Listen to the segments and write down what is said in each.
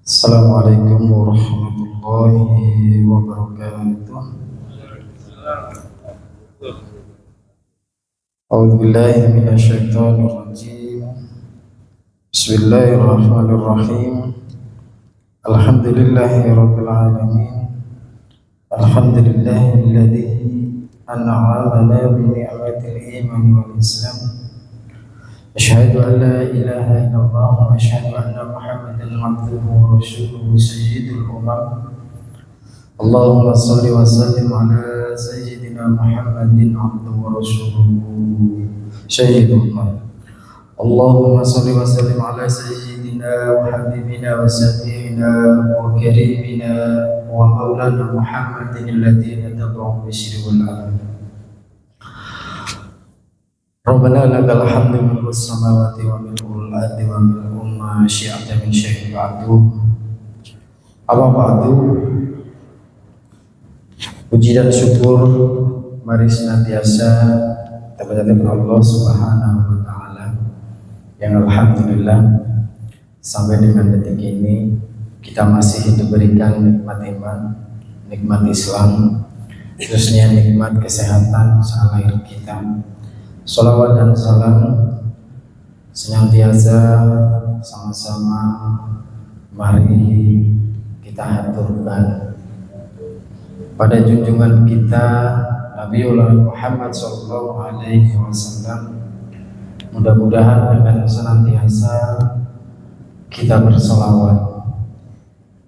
Assalamualaikum warahmatullahi wabarakatuh. A'udzu billahi minasyaitonir rajim. Bismillahirrahmanirrahim. Alhamdulillahirabbil alamin. Alhamdulillahilladzi an'ama bi ni'matil iman wal islam. Asyhadu an la ilaha illallah wa asyhadu anna Muhammadan abduhu wa rasuluhu sayyidul umam. Allahumma shalli wa sallim ala sayyidina Muhammadin abduhu wa rasuluhu sayyidul umam. Allahumma shalli wa sallim ala sayyidina wa habibina wa sayyidina wa karimina wa maulana Muhammadin alladhi natabahu bisyri wal alam. Rabbana lakal hamdu mil'us samawati wa mil'ul ardi wa mil'u ma syi'ta min syai'in ba'du. Amma ba'du. Puji dan syukur mari senantiasa kepada Allah Subhanahu wa taala yang alhamdulillah sampai dengan detik ini kita masih diberikan nikmat iman, nikmat Islam, khususnya nikmat kesehatan selahir kita. Sholawat dan salam senantiasa sama-sama mari kita haturkan pada junjungan kita Nabiullah Muhammad SAW. Mudah-mudahan dengan senantiasa kita bersolawat,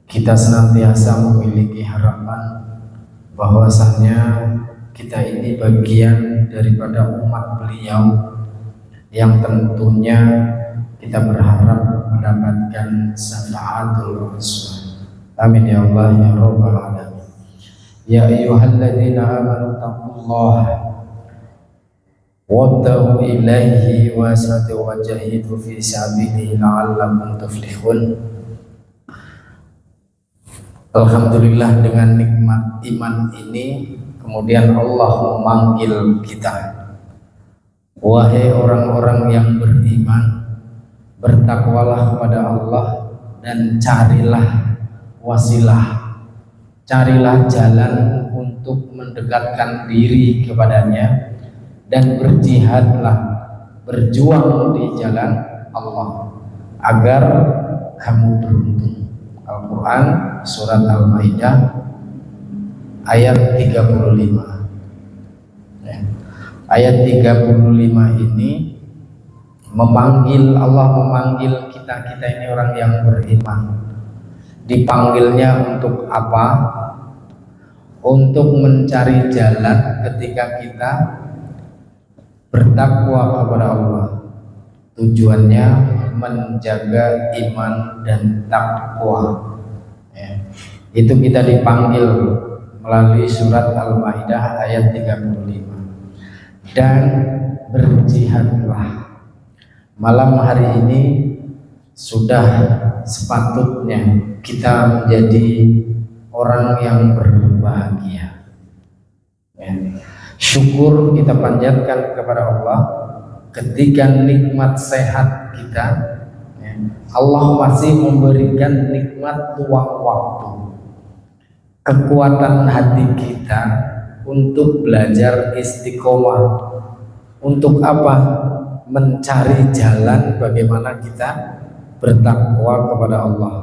kita senantiasa memiliki harapan bahwasannya kita ini bagian daripada umat beliau yang tentunya kita berharap mendapatkan syafaatul rasul. Amin ya Allah ya rabbal alamin. Ya ayyuhalladzina amanu taqullaha wabtaghu ilaihi wasatu wajahidu fi sabilihi la'allakum tuflihun. Alhamdulillah dengan nikmat iman ini kemudian Allah memanggil kita, wahai orang-orang yang beriman, bertakwalah kepada Allah dan carilah wasilah, carilah jalan untuk mendekatkan diri kepadanya dan berjihadlah, berjuang di jalan Allah agar kamu beruntung. Al-Quran surat Al-Maidah ayat 35 ya. Ayat 35 ini Allah memanggil kita ini orang yang beriman. Dipanggilnya untuk apa? Untuk mencari jalan ketika kita bertakwa kepada Allah. Tujuannya menjaga iman dan takwa ya. Itu kita dipanggil melalui surat Al-Maidah ayat 35. Dan berjihadlah. Malam hari ini sudah sepatutnya kita menjadi orang yang berbahagia ya. Syukur kita panjatkan kepada Allah ketika nikmat sehat kita ya. Allah masih memberikan nikmat luang waktu, kekuatan hati kita untuk belajar istiqomah. Untuk apa? Mencari jalan bagaimana kita bertakwa kepada Allah,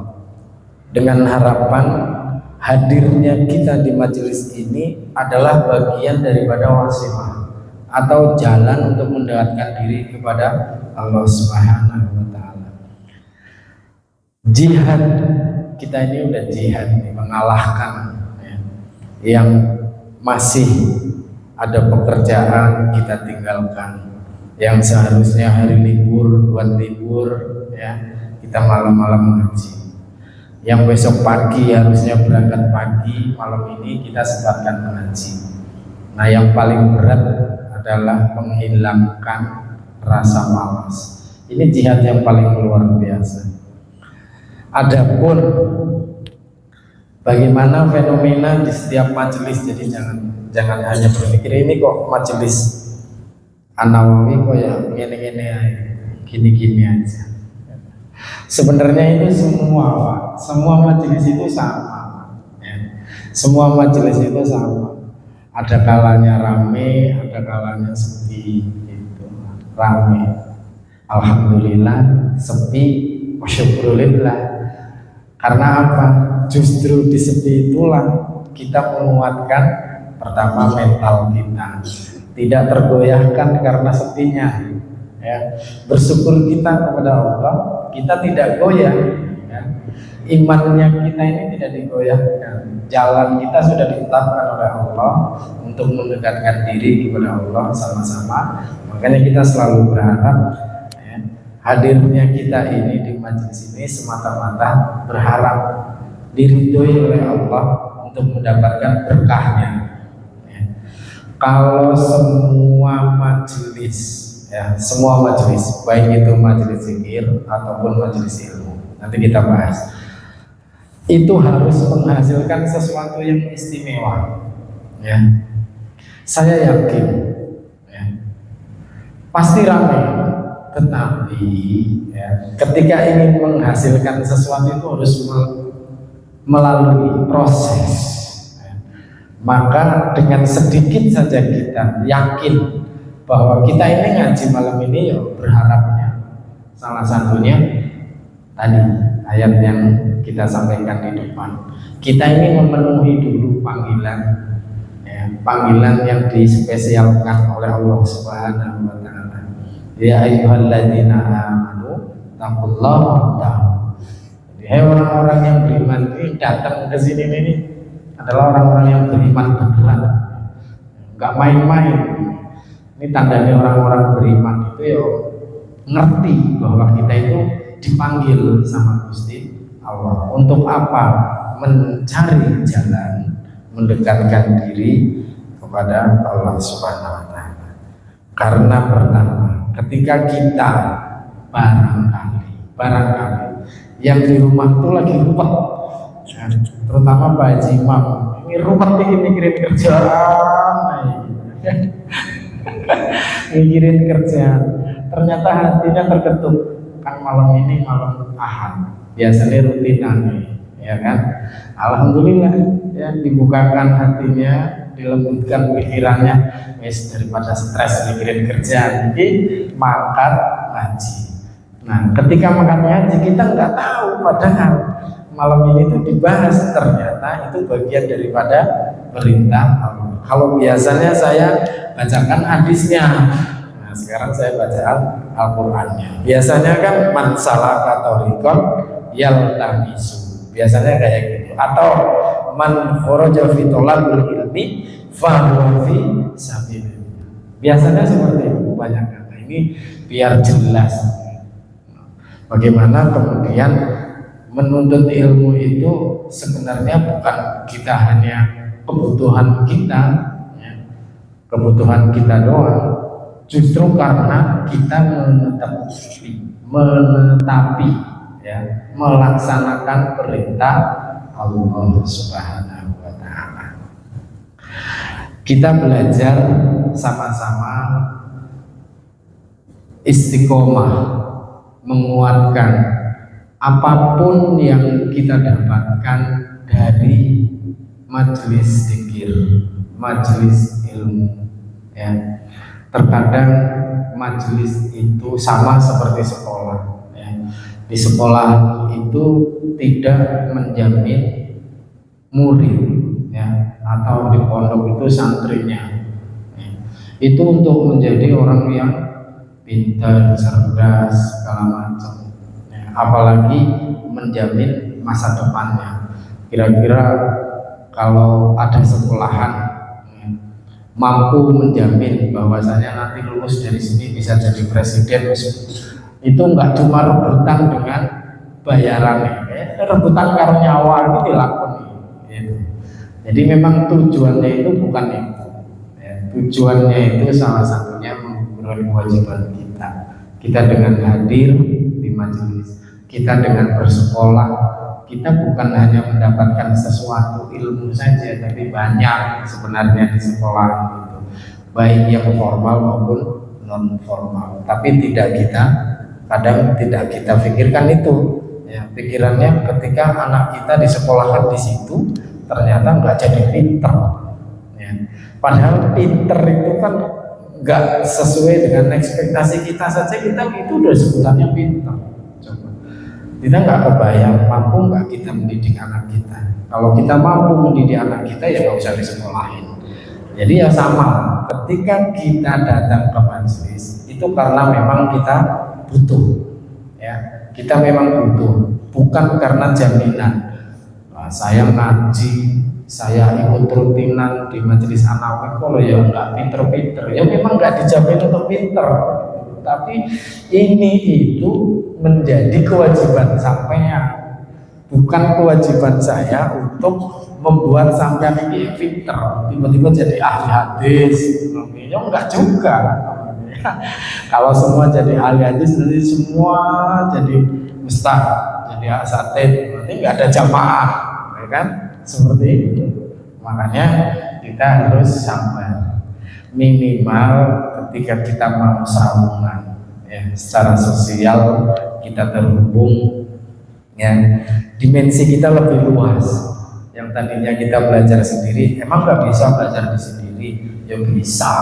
dengan harapan hadirnya kita di majelis ini adalah bagian daripada wasilah atau jalan untuk mendekatkan diri kepada Allah Subhanahu wa taala. Jihad kita ini udah jihad nih, mengalahkan yang masih ada pekerjaan kita tinggalkan, yang seharusnya hari libur buat libur ya, kita malam-malam ngaji. Yang besok pagi harusnya berangkat pagi, malam ini kita sempatkan mengaji. Nah yang paling berat adalah menghilangkan rasa malas. Ini jihad yang paling luar biasa. Adapun bagaimana fenomena di setiap majelis, jadi jangan hanya berpikir ini kok majelis An-Nawawi kok ya gini-gini aja. Sebenarnya itu semua, Pak. Semua majelis itu sama. Ya. Semua majelis itu sama. Ada kalanya rame, ada kalanya sepi. Gitu. Rame, alhamdulillah. Sepi, wasyukurulillah. Karena apa? Justru di sepi itulah kita menguatkan pertama mental kita, tidak tergoyahkan karena sepinya. Ya. Bersyukur kita kepada Allah, kita tidak goyah. Ya. Imannya kita ini tidak digoyahkan. Jalan kita sudah ditetapkan oleh Allah untuk mendekatkan diri kepada Allah sama-sama. Makanya kita selalu berharap, ya, hadirnya kita ini di majelis ini semata-mata berharap diridhoi oleh Allah untuk mendapatkan berkahnya. Ya. Kalau semua majelis, ya, semua majelis, baik itu majelis zikir ataupun majelis ilmu, nanti kita bahas, itu harus menghasilkan sesuatu yang istimewa. Ya. Saya yakin, ya, pasti ramai, tetapi ya, ketika ingin menghasilkan sesuatu itu harus melalui proses. Ya. Maka dengan sedikit saja kita yakin bahwa kita ini ngaji malam ini, ya, berharapnya salah satunya tadi ayat yang kita sampaikan di depan, kita ini memenuhi dulu panggilan, ya, panggilan yang dispesialkan oleh Allah Subhanahu wa taala. Ya ayyuhalladzina amanu taqullaha ta'ala. Hai orang-orang yang beriman, ini datang ke sini ini adalah orang-orang yang beriman beneran, nggak main-main. Ini tandanya orang-orang beriman itu ya ngerti bahwa kita itu dipanggil sama Gusti Allah. Untuk apa? Mencari jalan mendekatkan diri kepada Allah Subhanahu wa taala. Karena pertama, ketika kita barangkali yang di rumah itu lagi ruwet, terutama Pak Haji Imam, ini ruwet ini mikirin kerjaan, mikirin kerjaan, ternyata hatinya terketuk. Kan malam ini malam Ahad, biasanya rutinan, ya kan? Alhamdulillah, ya, dibukakan hatinya, dilembutkan pikirannya, wes daripada stres mikirin kerjaan, jadi makan ngaji. Nah, ketika makan ngaji kita nggak tahu, padahal malam ini tuh dibahas, ternyata itu bagian daripada perintah Allah. Kalau biasanya saya bacakan hadisnya, nah sekarang saya baca Al-Qur'annya. Biasanya kan man salaka thariqan yaltamisu, biasanya kayak gitu. Atau man kharaja fi talabil ilmi fa huwa fi sabilillah. Biasanya seperti itu banyak. Nah, ini biar jelas bagaimana kemudian menuntut ilmu itu sebenarnya bukan kita hanya kebutuhan kita, ya, kebutuhan kita doang. Justru karena kita menetapi, ya, melaksanakan perintah Allah Subhanahu wa taala. Kita belajar sama-sama istiqomah, menguatkan apapun yang kita dapatkan dari majelis zikir, majelis ilmu, ya. Terkadang majelis itu sama seperti sekolah, ya. Di sekolah itu tidak menjamin murid, ya, atau di pondok itu santrinya, ya. Itu untuk menjadi orang yang pintar, cerdas, segala macam, ya. Apalagi menjamin masa depannya. Kira-kira kalau ada sekolahan mampu menjamin bahwasanya nanti lulus dari sini bisa jadi presiden, itu nggak cuma rebutan dengan bayarannya, ya, rebutan karo nyawa itu dilakoni, gitu. Jadi memang tujuannya itu bukan itu, ya, tujuannya itu salah satunya memenuhi kewajiban kita dengan hadir di majelis, kita dengan bersekolah. Kita bukan hanya mendapatkan sesuatu ilmu saja, tapi banyak sebenarnya di sekolah itu, baik yang formal maupun non formal. Tapi tidak kita kadang tidak kita pikirkan itu. Ya, pikirannya ketika anak kita di sekolahan di situ ternyata nggak jadi pinter. Ya. Padahal pinter itu kan nggak sesuai dengan ekspektasi kita saja, kita itu udah sebutannya pinter. Coba kita nggak kebayang mampu nggak kita mendidik anak kita. Kalau kita mampu mendidik anak kita ya nggak usah disekolahin. Jadi ya sama, ketika kita datang ke majelis itu karena memang kita butuh, ya kita memang butuh, bukan karena jaminan. Nah, saya ngaji, saya ikut rutinan di majelis Anawi, kalau ya nggak pinter-pinter, ya memang nggak dijamin untuk pinter, tapi ini itu menjadi kewajiban sampean, bukan kewajiban saya untuk membuat sampean ini pinter, tiba-tiba jadi ahli hadis. Ya enggak juga. Kalau semua jadi ahli hadis, nanti semua jadi ustaz, jadi asatid, nanti nggak ada jamaah, ya kan? Seperti itu. Makanya kita harus sabar. Minimal ketika kita mau sambungan, ya, secara sosial kita terhubung, ya, dimensi kita lebih luas. Yang tadinya kita belajar sendiri, emang nggak bisa belajar di sendiri? Ya bisa,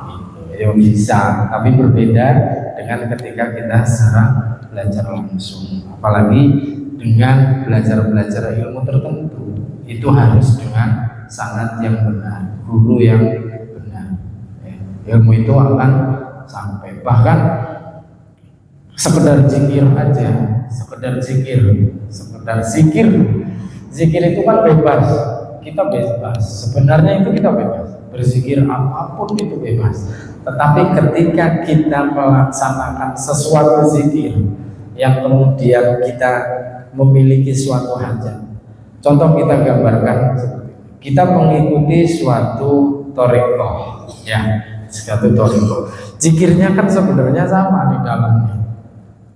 gitu. Ya bisa. Tapi berbeda dengan ketika kita secara belajar langsung. Apalagi dengan belajar ilmu tertentu, itu harus dengan sanad yang benar, guru yang benar. Ya, ilmu itu akan sampai. Bahkan sekedar zikir aja, sekedar zikir. Zikir itu kan bebas, kita bebas. Sebenarnya itu kita bebas, berzikir apapun itu bebas. Tetapi ketika kita melaksanakan sesuatu zikir yang kemudian kita memiliki suatu hajat, contoh kita gambarkan seperti itu. Kita mengikuti suatu thariqah, ya, suatu thariqah. Zikirnya kan sebenarnya sama di dalamnya,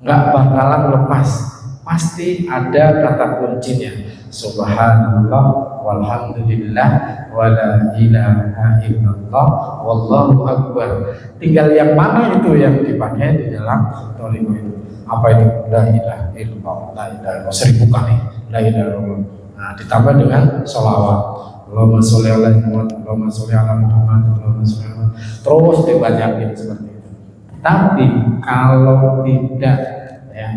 nggak bakalan lepas. Pasti ada kata kuncinya. Subhanallah walhamdulillah wala ilaha illallah wallahu akbar. Tinggal yang mana itu yang dipakai di dalam thariqah itu. Apa itu? La ilaha illallah, la ilaha illallah 1000 kali. La ilaha illallah. Nah, ditambah dengan sholawat. Allahumma sholli ala Muhammad, Allahumma sholli ala Muhammad, Allahumma sholli ala. Terus dibanyakin seperti itu. Tapi kalau tidak, ya,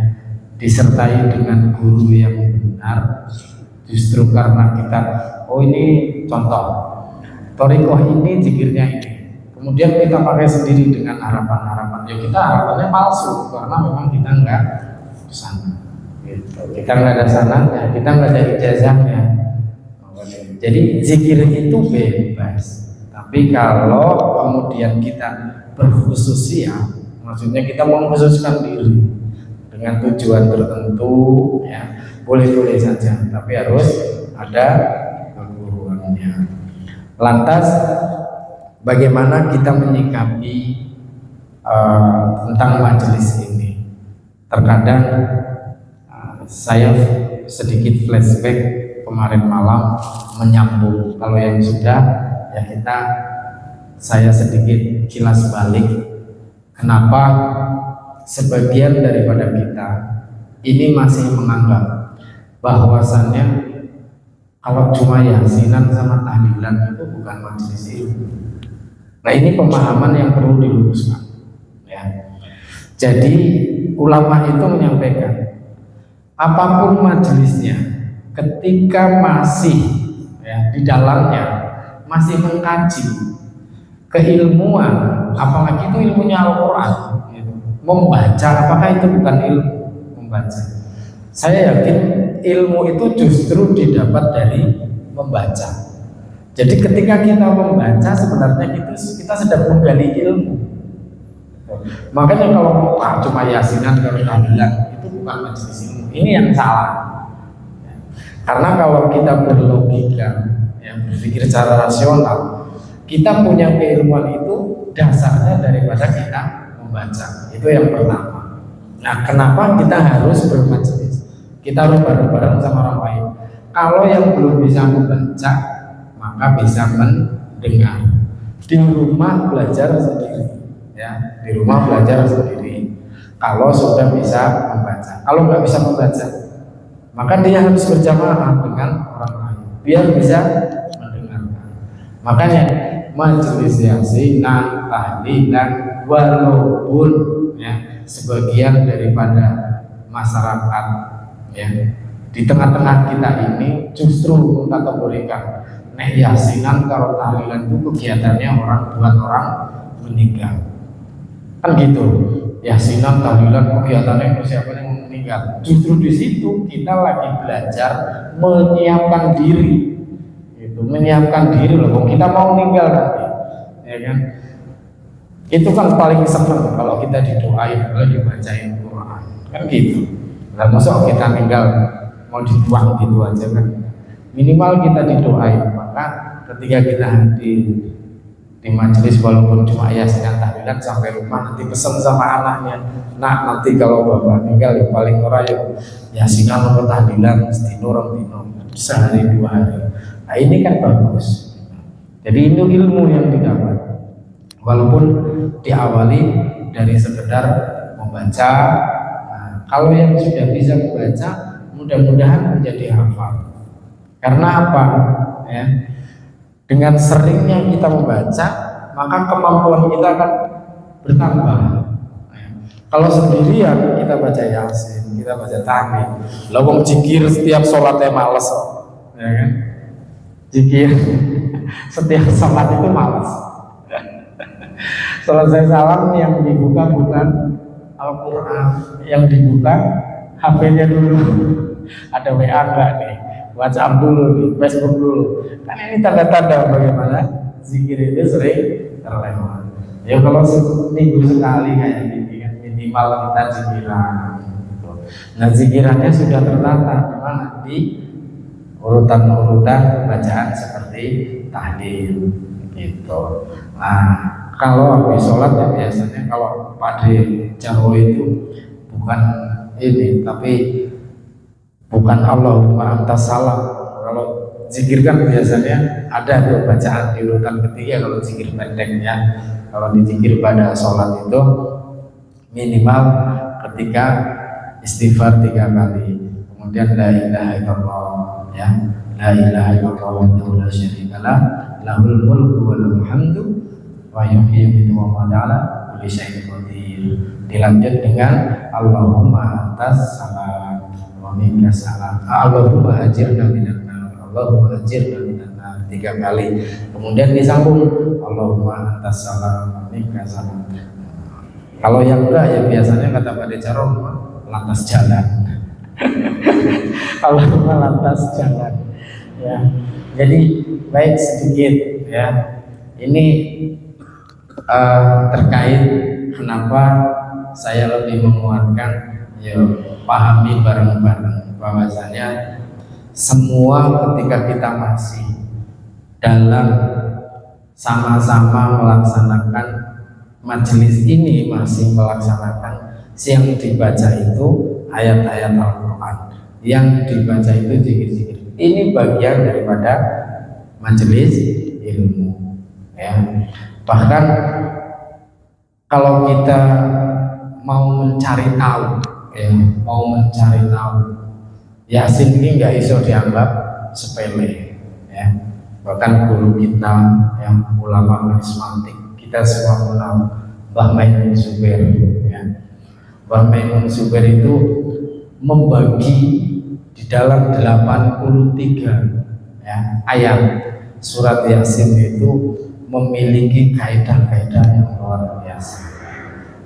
disertai dengan guru yang benar, justru karena kita, oh ini contoh thariqah ini zikirnya ini, kemudian kita pakai sendiri dengan harapan-harapan, ya kita harapannya palsu karena memang kita nggak sana, gitu. Kita nggak ada sana, ya, kita nggak ada ijazahnya. Jadi zikir itu bebas, tapi kalau kemudian kita berkhususiah, maksudnya kita mengkhususkan diri dengan tujuan tertentu, ya boleh-boleh saja, tapi harus ada keguruannya. Lantas bagaimana kita menyikapi tentang majelis ini? Terkadang saya sedikit flashback kemarin malam, menyambung. Kalau yang sudah, ya saya sedikit kilas balik. Kenapa sebagian daripada kita ini masih menganggap bahwasannya kalau cuma yasinan sama tahlilan itu bukan majelis ilmu. Nah, ini pemahaman yang perlu diluruskan, ya. Jadi ulama itu menyampaikan apapun majelisnya, ketika masih, ya, di dalamnya masih mengkaji keilmuan, apalagi itu ilmunya Al-Quran, membaca, apakah itu bukan ilmu membaca? Saya yakin ilmu itu justru didapat dari membaca. Jadi ketika kita membaca, sebenarnya kita sedang menggali ilmu. Makanya kalau cuma yasinan, kalau tahlilan, itu bukan majelis ilmu. Ini yang salah. Karena kalau kita berlogika, ya, berpikir secara rasional, kita punya keilmuan itu dasarnya daripada kita membaca. Itu yang pertama. Nah, kenapa kita harus bermajelis? Kita harus bareng-bareng sama orang lain. Kalau yang belum bisa membaca, maka bisa mendengar. Di rumah belajar sendiri, ya, di rumah belajar sendiri. kalau sudah bisa membaca. Kalau nggak bisa membaca, maka dia harus berjamaah dengan orang lain biar bisa mendengarkan. Makanya majelis yasinan, tahlilan, walaupun ya sebagian daripada masyarakat ya di tengah-tengah kita ini justru mengkategorikan nek yasinan karo tahlilan itu kegiatannya buat orang meninggal. Kan gitu. Yasinan tahlilan kegiatannya siapa yang meninggal. Justru di situ kita lagi belajar menyiapkan diri. Itu menyiapkan diri loh. Kita mau meninggal nanti. Ya kan? Itu kan paling seneng kalau kita didoain, kalau dibacain Quran. Kan gitu. Nah, masa kita meninggal mau dibuang gitu aja kan. Minimal kita didoain. Maka ketika kita hadir di majelis walaupun cuma yasinan tahlilan sampai rumah nanti pesan sama anaknya, nah nanti kalau bapak meninggal ya paling ora ya yasinan atau tahlilan sedino rong dino sehari 2 hari. Nah ini kan bagus. Jadi itu ilmu yang didapat walaupun diawali dari sekedar membaca. Nah, kalau yang sudah bisa membaca mudah-mudahan menjadi hafal. Karena apa? Ya, dengan seringnya kita membaca, maka kemampuan kita akan bertambah. Ya, kalau sendirian kita baca Yasin, kita baca tahmid, lawang jikir setiap sholatnya males, ya kan? Jikir setiap sholat itu males. Selesai salam yang dibuka bukan Al-Quran, yang dibuka HP-nya dulu. Ada WA enggak nih? WhatsApp dulu nih, Facebook dulu. Kan ini tanda-tanda bagaimana zikir itu sering terlewat. Ya kalau seminggu sekali kayak gini kan minimal kita zikiran. Gitu. Nah zikirannya sudah tertata dimana di urutan-urutan bacaan seperti tahlil gitu. Nah kalau habis sholat ya biasanya kalau Pak Jarwo itu bukan ini tapi bukan Allahumma antas salam. Kalau zikir kan biasanya ada tuh bacaan di urutan ketiga kalau zikir pendeknya. Kalau dizikir pada sholat itu minimal ketika istighfar 3 kali, kemudian la ilaha illallah ya, la ilaha illallah wa la syarikalah, lahul mulku wa lahul hamdu wa yuhyi wa yumiitu wa kulli syai'in qadir. Dilanjut dengan Allahumma antas salam wa minka salam, Allahumma ajirna minan nar, Allahumma ajirna minan nar 3 kali. Kemudian disambung Allahumma antas salam wa minka salam. Kalau yang enggak ya biasanya kata Pak Decarom lantas jalan. Allahumma lantas jalan ya. Jadi baik sedikit ya. Ini terkait kenapa saya lebih menguatkan ya pahami bareng-bareng bahwasanya semua ketika kita masih dalam sama-sama melaksanakan majelis ini, masih melaksanakan yang dibaca itu ayat-ayat Al-Quran, yang dibaca itu zikir-zikir. Ini bagian daripada majelis ilmu ya. Bahkan kalau kita mau mencari tahu ya, mau mencari tahu Yasin ini nggak iso dianggap sepele ya. Bahkan guru kita yang ulama karismatik kita semua kenal Mbah Maimun Zubair ya. Mbah Maimun Zubair itu membagi di dalam 83 ya, ayat surat Yasin itu memiliki kaidah-kaidah yang luar biasa.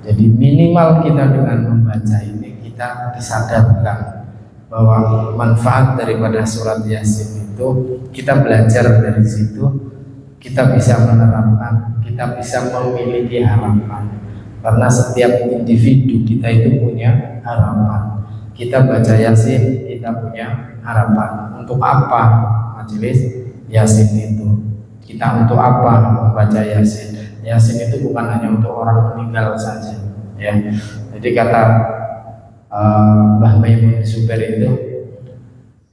Jadi minimal kita dengan membaca ini kita disadarkan bahwa manfaat daripada surat Yasin itu kita belajar dari situ, kita bisa menerapkan, kita bisa memiliki harapan. Karena setiap individu kita itu punya harapan. Kita baca Yasin, kita punya harapan. Untuk apa majelis Yasin itu? Kita untuk apa membaca Yasin? Yasin itu bukan hanya untuk orang meninggal saja ya. Jadi kata Mbah Maimun Zubair itu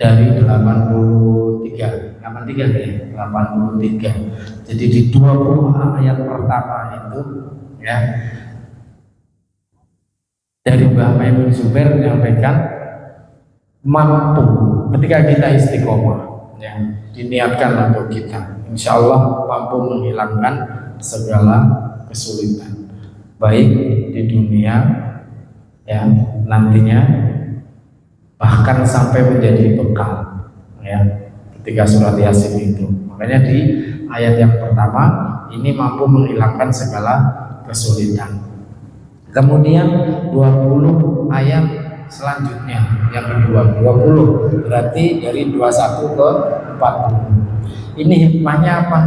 dari 83 ya, 83. Jadi di 20 ayat pertama itu ya dari Mbah Maimun Zubair menyampaikan mampu ketika kita istiqomah, ya, diniatkan untuk kita, insya Allah mampu menghilangkan segala kesulitan, baik di dunia, ya, nantinya bahkan sampai menjadi bekal, ya, ketika surat Yasin itu. Makanya di ayat yang pertama ini mampu menghilangkan segala kesulitan. Kemudian 20 ayat selanjutnya, yang kedua 20 berarti dari 21 ke 40. Ini hikmahnya apa?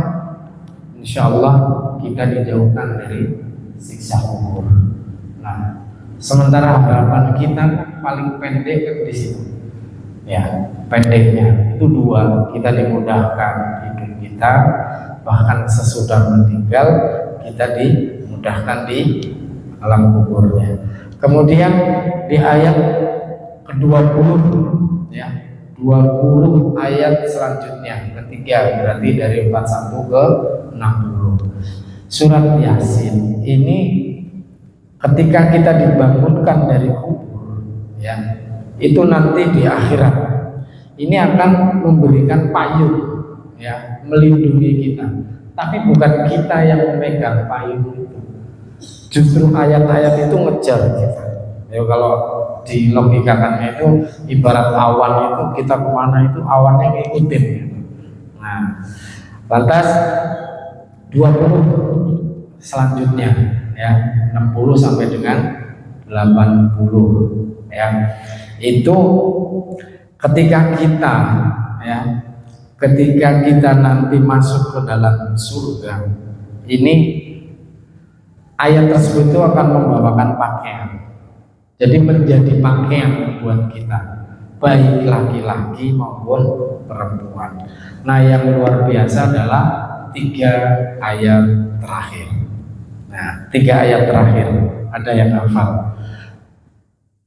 Insya Allah kita dijauhkan dari siksa kubur. Nah, sementara harapan kita paling pendek kan di situ, ya, pendeknya itu 2, kita dimudahkan hidup kita, bahkan sesudah meninggal kita dimudahkan di alam kuburnya. Kemudian di ayat ke-20, ya, 20 ayat selanjutnya, ketiga berarti dari 41 ke 60. Surat Yasin ini ketika kita dibangunkan dari kubur, ya, itu nanti di akhirat ini akan memberikan payung, ya, melindungi kita. Tapi bukan kita yang memegang payung itu, justru ayat-ayat itu ngejar kita. Ya, kalau di logikakannya itu ibarat awan itu, kita kemana itu awannya ngikutin. Nah, lantas 20 selanjutnya, ya, 60 sampai dengan 80, ya, itu ketika kita, ya, ketika kita nanti masuk ke dalam surga, ini ayat tersebut itu akan membawakan pakaian. Jadi menjadi pakaian buat kita, baik laki-laki maupun perempuan. Nah, yang luar biasa adalah 3 ayat terakhir. Nah, 3 ayat terakhir ada yang hafal.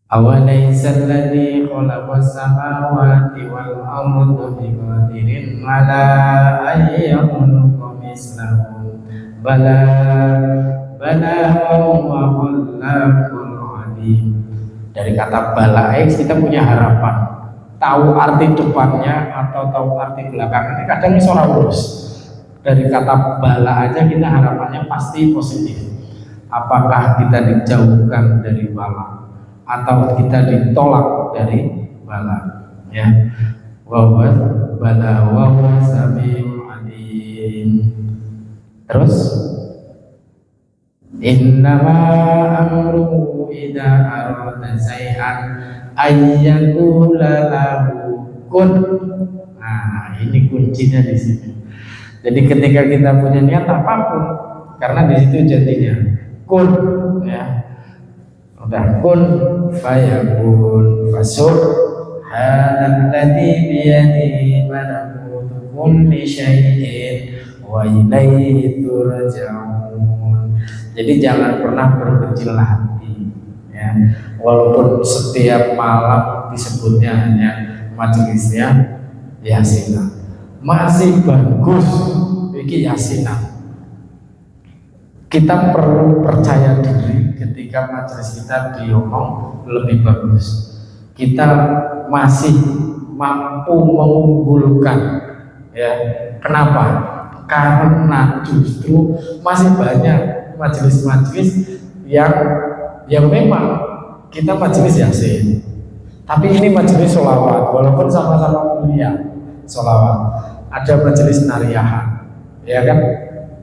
Awalaysa alladhi khalaqas samawati wal arda biqadirin ala an yakhluqa mislahum bala wa khallaqul alim. Dari kata bala kita punya harapan, tahu arti depannya atau tahu arti belakangnya kadang iso ora urus. Dari kata bala aja kita harapannya pasti positif. Apakah kita dijauhkan dari bala atau kita ditolak dari bala, ya. Wa bala wa samiul alim. Terus innama amruhu idza arada syai'an ayyaqula lahu kun. Nah, ini kuncinya di sini. Jadi ketika kita punya niat apapun, karena di situ jadinya kun, ya. Udah kun fayakun fasubhanalladzi biyadihi malakutu kulli syai'in wa ilaihi turja'un. Jadi jangan pernah berkecil hati, ya. Walaupun setiap malam disebutnya hanya majelisnya Yasinan, masih bagus iki Yasinan. Kita perlu percaya diri ketika majelis kita diomong lebih bagus. Kita masih mampu mengunggulkan, ya. Kenapa? Karena justru masih banyak majelis-majelis yang memang kita majelis Yasin, tapi ini majelis sholawat, walaupun sama-sama mulia sholawat. Ada majelis nariyahan, ya kan?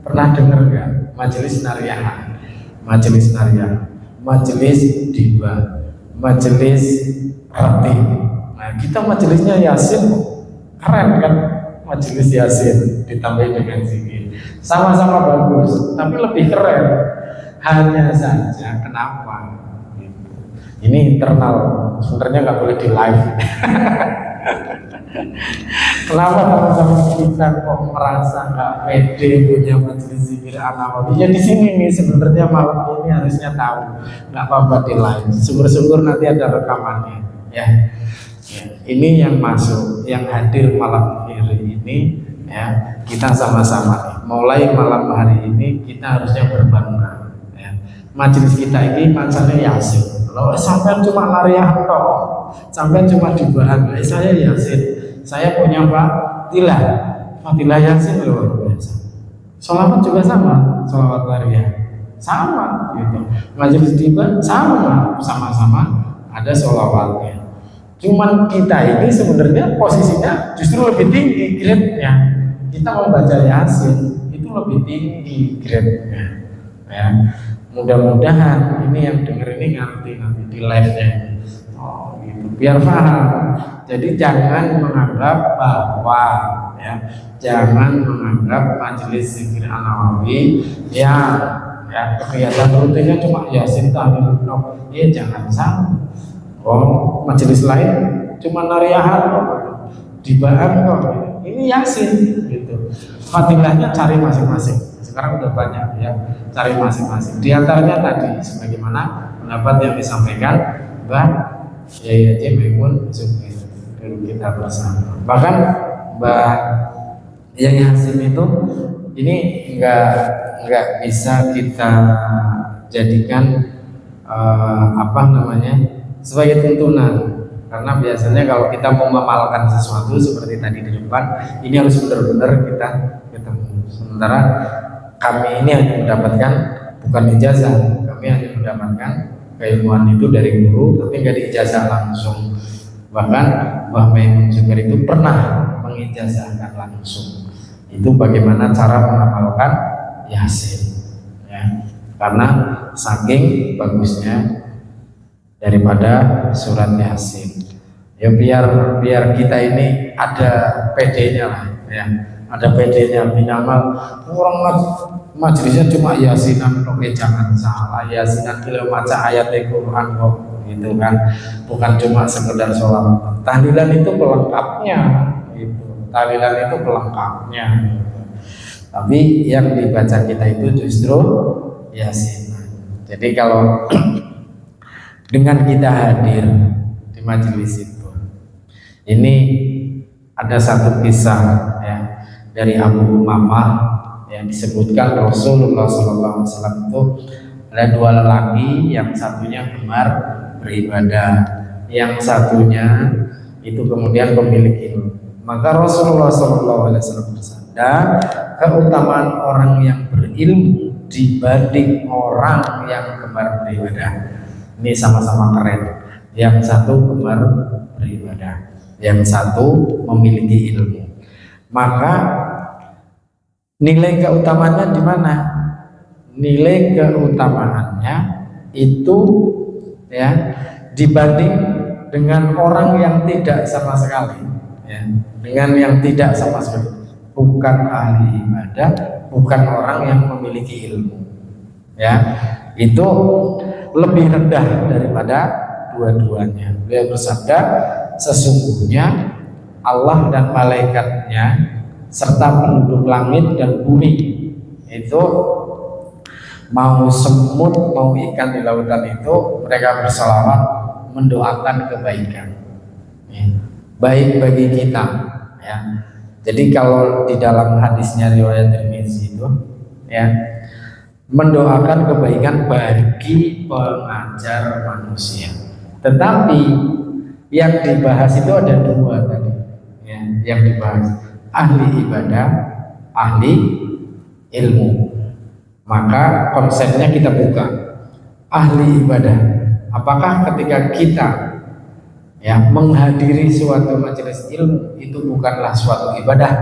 Pernah dengar nggak? Majelis nariyahan, majelis nariyah, majelis diba, majelis ratib. Nah, kita majelisnya Yasin, keren kan? Majelis Yasin ditambah dengan zikir, sama-sama bagus, tapi lebih keren. Hanya saja kenapa? Ini internal, sebenarnya nggak boleh di live. Kenapa teman-teman kita kok merasa nggak pede punya majelis zikir An-Nawawi? Ya di sini nih sebenarnya malam ini harusnya tahu, nggak apa-apa di live. Syukur-syukur nanti ada rekamannya, ya. Ini yang masuk, yang hadir malam hari ini, ya, kita sama-sama nih. Mulai malam hari ini kita harusnya berbangga, ya. Majelis kita ini macamnya Yasin, Kalau sampai cuma nariah toh, sampai cuma dibahas, saya Yasin, saya punya Fatilah, Fatilah Yasin luar biasa. Sholawat juga sama, sholawat nariah sama gitu. Majelis tiba sama-sama ada sholawatnya. Cuman kita ini sebenarnya posisinya justru lebih tinggi grade-nya. Kita membaca Yasin itu lebih tinggi grade-nya. Ya. Mudah-mudahan ini yang denger ini ngerti nanti di live-nya. Oh, gitu. Biar paham. Jadi jangan menganggap bahwa jangan menganggap majelis zikir An-Nawawi ya kegiatan rutinnya cuma Yasin tahlil. Ya jangan sama. Oh, majelis lain cuma nariahan kok, dibahas kok. Ini Yasin gitu. Fatilahnya cari masing-masing. Sekarang udah banyak ya, cari masing-masing. Di antaranya tadi sebagaimana pendapat yang disampaikan Mbak Yai Haji Maimun Zubair dulu kita bersama. Bahkan Mbak Yai Hasim itu ini enggak bisa kita jadikan sebagai tuntunan, karena biasanya kalau kita mau mengamalkan sesuatu seperti tadi di depan, ini harus benar-benar kita ketemu. Sementara kami ini hanya mendapatkan bukan ijazah, kami hanya mendapatkan keilmuan itu dari guru, tapi nggak diijazah langsung. Bahkan Mbah Maimun Zubair itu pernah mengijazahkan langsung. Itu bagaimana cara mengamalkan Yasin, ya. Karena saking bagusnya daripada surat Yasin. Ya biar kita ini ada PD-nya lah, ya. Ada PD-nya minimal orang majelisnya cuma Yasinan, oke jangan salah, Yasinan kalau baca ayat Al-Quran kok gitu kan, bukan cuma sekedar sholat. Tahlilan itu pelengkapnya gitu. Tahlilan itu pelengkapnya gitu. Tapi yang dibaca kita itu justru Yasinan. Jadi kalau dengan kita hadir di majelis itu, ini ada satu kisah ya dari Abu Umamah yang disebutkan Rasulullah SAW itu ada dua lelaki, yang satunya gemar beribadah, yang satunya itu kemudian pemilik ilmu. Maka Rasulullah SAW bersabda, keutamaan orang yang berilmu dibanding orang yang gemar beribadah ini sama-sama keren. Yang satu gemar beribadah, yang satu memiliki ilmu. Maka nilai keutamaannya di mana? Nilai keutamaannya itu ya dibanding dengan orang yang tidak sama sekali, ya, dengan yang tidak sama sekali, bukan ahli ibadah, bukan orang yang memiliki ilmu, ya, itu lebih rendah daripada dua-duanya. Beliau bersabda, sesungguhnya Allah dan malaikatnya serta penduduk langit dan bumi itu, mau semut, mau ikan di lautan itu, mereka berselawat mendoakan kebaikan, ya, baik bagi kita, ya. Jadi kalau di dalam hadisnya riwayat Tirmizi itu, ya, mendoakan kebaikan bagi pengajar manusia. Tetapi yang dibahas itu ada dua tadi, ya, yang dibahas ahli ibadah, ahli ilmu. Maka konsepnya kita buka ahli ibadah. Apakah ketika kita ya menghadiri suatu majelis ilmu itu bukanlah suatu ibadah?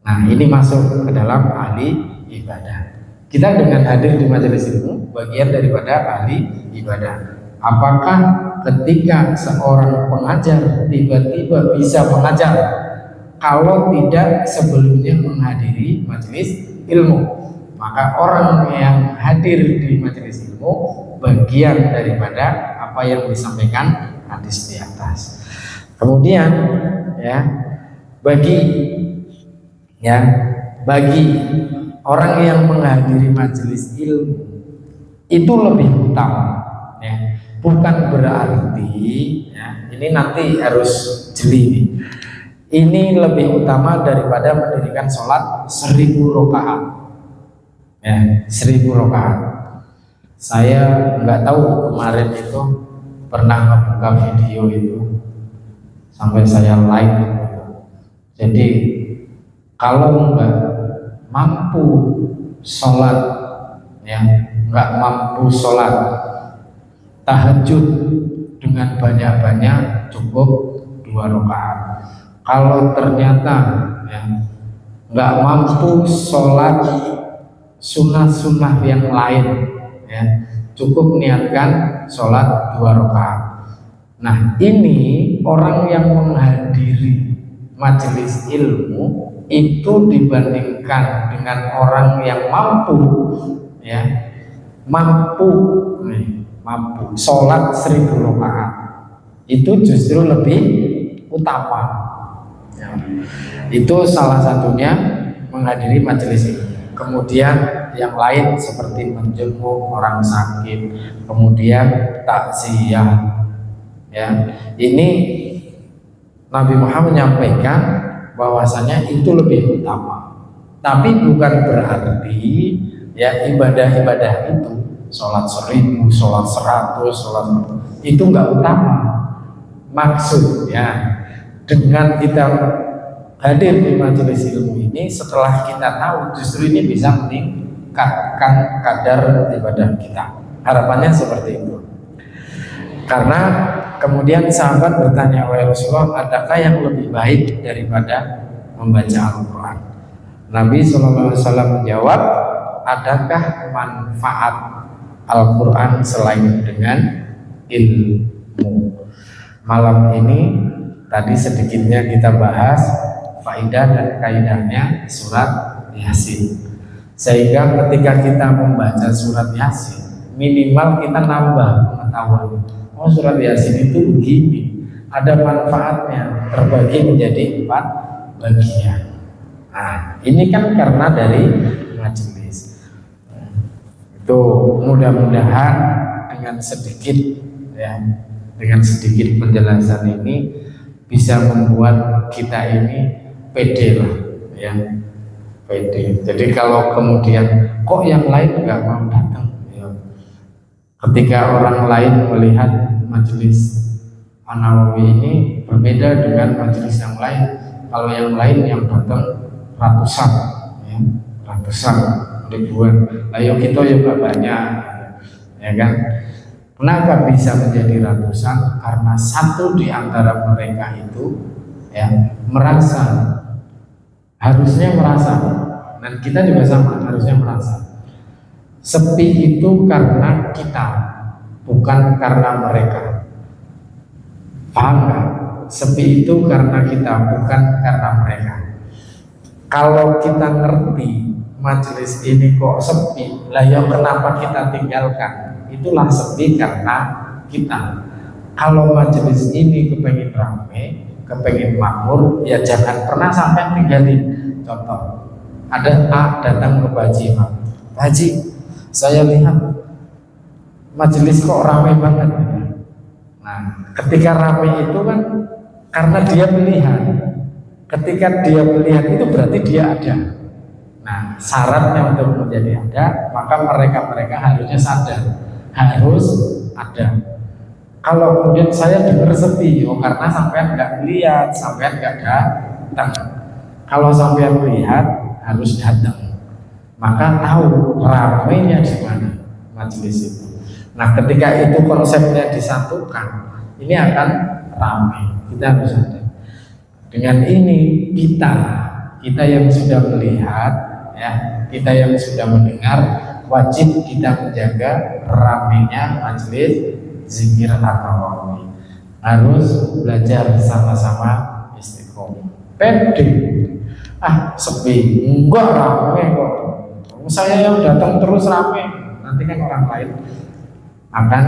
Nah, ini masuk ke dalam ahli ibadah. Kita dengan hadir di majelis ilmu bagian daripada ahli ibadah. Apakah ketika seorang pengajar tiba-tiba bisa mengajar kalau tidak sebelumnya menghadiri majelis ilmu? Maka orang yang hadir di majelis ilmu bagian daripada apa yang disampaikan hadis di atas. Kemudian ya bagi orang yang menghadiri majelis ilmu itu lebih utama, ya. Bukan berarti ya, ini nanti harus jeli nih. Ini lebih utama daripada mendirikan sholat 1000 rakaat. Ya, 1000 rakaat. Saya nggak tahu kemarin itu pernah ngebuka video itu sampai saya like. Jadi kalau nggak mampu sholat, ya nggak mampu sholat tahajud dengan banyak-banyak, cukup 2 rakaat. Kalau ternyata ya nggak mampu sholat sunnah-sunnah yang lain, ya cukup niatkan sholat 2 rakaat. Nah, ini orang yang menghadiri majelis ilmu itu dibandingkan dengan orang yang mampu, ya mampu sholat 1000 rakaat, itu justru lebih utama, ya. Itu salah satunya menghadiri majelis ilmu. Kemudian yang lain seperti menjenguk orang sakit, kemudian takziah, ya ini Nabi Muhammad menyampaikan bahwasanya itu lebih utama. Tapi bukan berarti ya ibadah-ibadah itu sholat 1000, sholat 100, sholat itu nggak utama. Maksudnya dengan kita hadir di majelis ilmu ini, setelah kita tahu justru ini bisa meningkatkan kadar ibadah kita. Harapannya seperti itu. Karena kemudian sahabat bertanya, wahai Rasulullah, adakah yang lebih baik daripada membaca Al-Quran? Nabi SAW menjawab, adakah manfaat Al-Quran selain dengan ilmu? Malam ini tadi sedikitnya kita bahas faidah dan kaidahnya surat Yasin, sehingga ketika kita membaca surat Yasin minimal kita nambah pengetahuan. Oh, surat Yasin itu begini, ada manfaatnya, terbagi menjadi 4 bagian. Nah, ini kan karena dari majelis. Itu mudah-mudahan dengan sedikit, ya, dengan sedikit penjelasan ini bisa membuat kita ini pede lah, ya, pede. Jadi kalau kemudian kok yang lain nggak mau datang, ya. Ketika orang lain melihat majelis An-Nawawi ini berbeda dengan majelis yang lain. Kalau yang lain yang datang ratusan, ya, ratusan, ribuan. Ayo kita juga banyak, ya kan? Kenapa bisa menjadi ratusan? Karena satu di antara mereka itu, ya, harusnya merasa, dan kita juga sama, harusnya merasa. Sepi itu karena kita, bukan karena mereka. Paham gak? Sepi itu karena kita, bukan karena mereka. Kalau kita ngerti majelis ini kok sepi, lah ya kenapa kita tinggalkan? Itulah sepi karena kita. Kalau majelis ini kepengen ramai, kepengen makmur, ya jangan pernah sampai tinggalin. Contoh, ada A datang ke Pak Haji, Pak Haji, saya lihat majelis kok ramai banget. Nah, ketika ramai itu kan karena dia melihat. Ketika dia melihat itu berarti dia ada. Nah, syaratnya untuk menjadi ada, maka mereka harusnya sadar, harus ada. Kalau kemudian saya dengar sepi, oh karena sampean nggak lihat, sampean nggak datang. Kalau sampean melihat, harus datang. Maka tahu ramainya di mana majelis itu. Nah, ketika itu konsepnya disatukan, ini akan ramai. Kita harus ada. Dengan ini kita yang sudah melihat, ya, kita yang sudah mendengar, wajib kita menjaga ramainya majelis zikir An-Nawawi. Harus belajar sama-sama istiqomah. Pede, sepi, enggak ramai kok. Saya yang datang terus ramai, nanti kan orang lain akan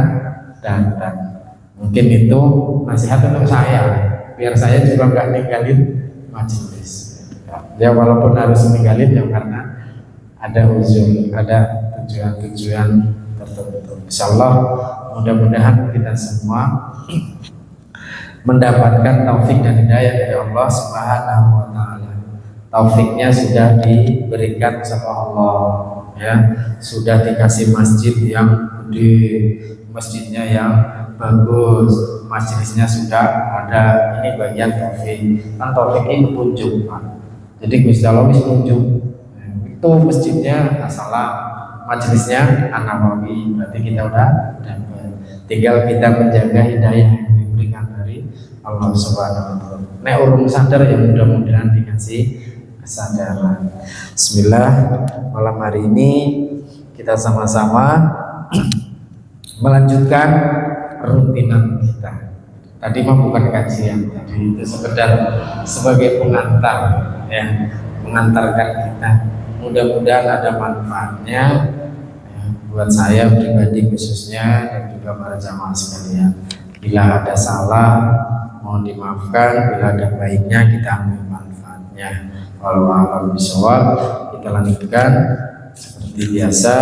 datang. Mungkin itu nasihat untuk saya, biar saya juga nggak ninggalin majelis. Ya walaupun harus ninggalin ya karena ada uzur, ada tujuan-tujuan tertentu. Insyaallah mudah-mudahan kita semua mendapatkan taufik dan hidayah dari Allah Subhanahu wa taala. Taufiknya sudah diberikan sama Allah, ya, sudah dikasih masjid yang gede, masjidnya yang bagus, majelisnya sudah ada. Ini bagian taufik. Kan taufik ini petunjuk, Pak. Jadi Gusti Allah wis nunjuk. Itu masjidnya As-Salam, majelisnya An-Nawawi. Berarti kita udah dapat. Tinggal kita menjaga hidayah yang diberikan dari Allah Subhanahu wa taala. Nek urung sadar ya mudah-mudahan dikasih kesadaran. Bismillah, malam hari ini kita sama-sama melanjutkan rutinan kita. Tadi mah bukan kajian, jadi itu sekedar sebagai pengantar, ya, mengantarkan kita. Mudah-mudahan ada manfaatnya, ya, buat saya pribadi khususnya dan juga para jamaah sekalian. Bila ada salah, mohon dimaafkan. Bila ada baiknya, kita ambil manfaatnya. Kalau alam bisawab, kita lanjutkan seperti biasa.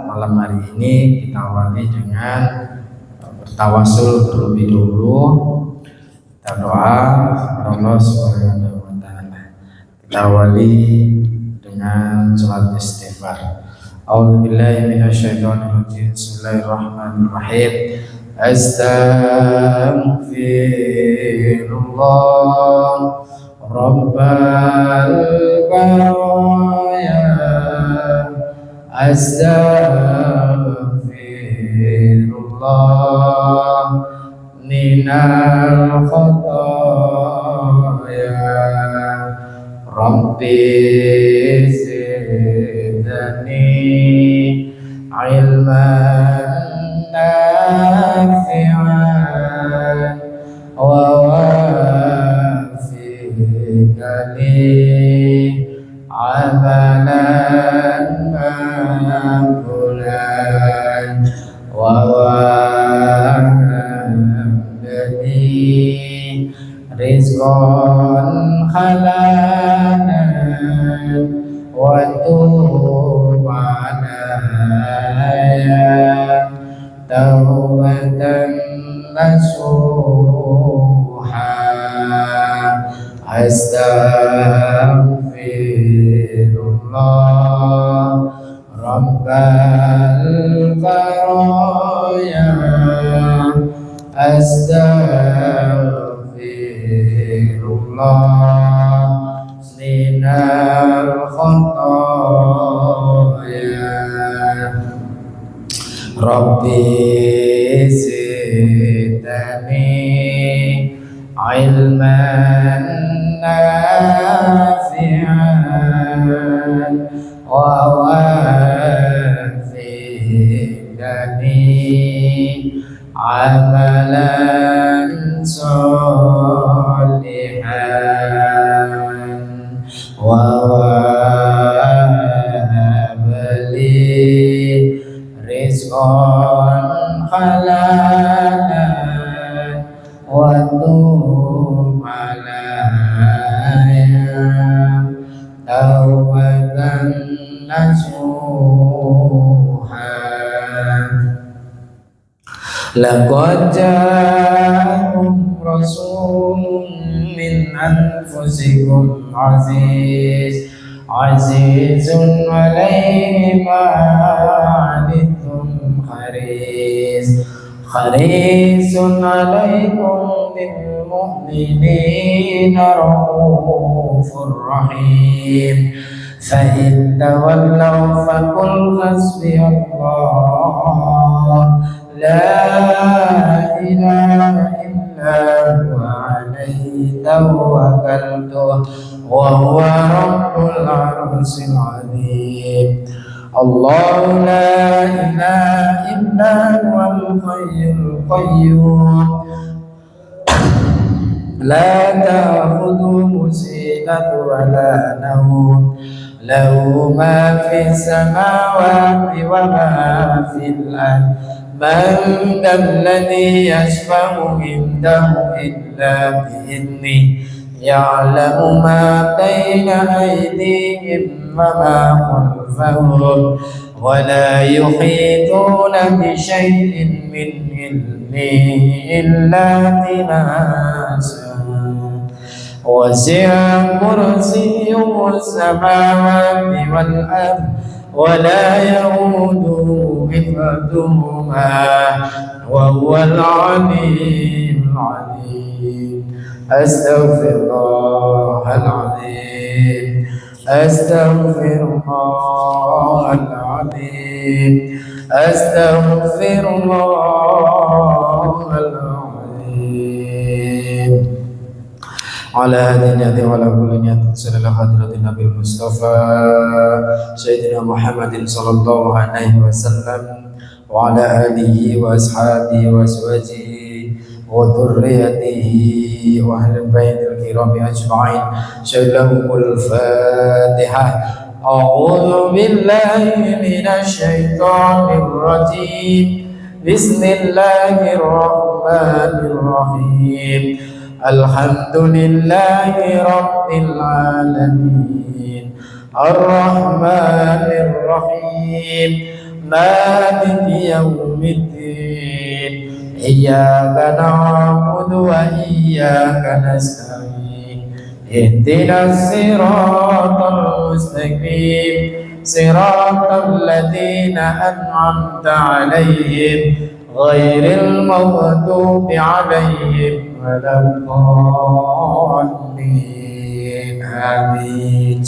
Malam hari ini kita awali dengan bertawasul terlebih dulu. Kita doa Allah Subhanahu wa taala. Kita awali dengan salat istighfar. A'udzubillahi minasyaitonirrajim. Bismillahirrahmanirrahim. Astaghfirullah Rabbal baraya. Astaghfirullah minal khataya. Rabbi zidni ilman nafi'an wa wafiqni amalan maqbulan wa wahabni rizqan halalan wa tub alayya taubatan nasuha. Astaghfirullah Rabbal baraya. Astaghfirullah minal khataya. Rabbi zidni ilman nafi'an wa wafiqni amalan solihan wa wahabli rizqan halalan wa tub alayya taubatan nasuha. Laqad ja'akum rasulun min anfusikum azizun alayhi ma anittum harisun alaykum bil mu'minina raufur rahim. Fa in tawallaw faqul hasbiyallah la ilaha illa huwa alayhi tawakkaltu wa huwa rabbul arsyil azim. Allahu la ilaha illa huwal hayyul qayyum la ta'khudhuhu sinatun wa la nawm lahu ma fis samawati wa ma fil ardh. Man alladhi yashfa'u indahu illa bi'idhnihi ya'lamu ma bayna aydihim wa ma khalfahum wa la yuhituna bi shay'in min ilmihi illa bima sha'a. Wasi'a kursiyyuhu as-samawati wal ardh ولا يؤوده حفظهما وهو العلي العليم. أستغفر الله العظيم، أستغفر الله العظيم، أستغفر الله العظيم. على هذه النية وعلى كل نية صلى الله حضرة النبي المصطفى سيدنا محمد صلى الله عليه وسلم وعلى آله وأصحابه وأزواجه وذريته وأهل البيت الكرام أجمعين. لهم الفاتحة. أعوذ بالله من الشيطان الرجيم. بسم الله الرحمن الرحيم. الحمد لله رب العالمين الرحمن الرحيم مالك يوم الدين إياك نعبد وإياك نستعين اهدنا الصراط المستقيم صراط الذين أنعمت عليهم غير المغضوب عليهم ولا الضالين. آمين.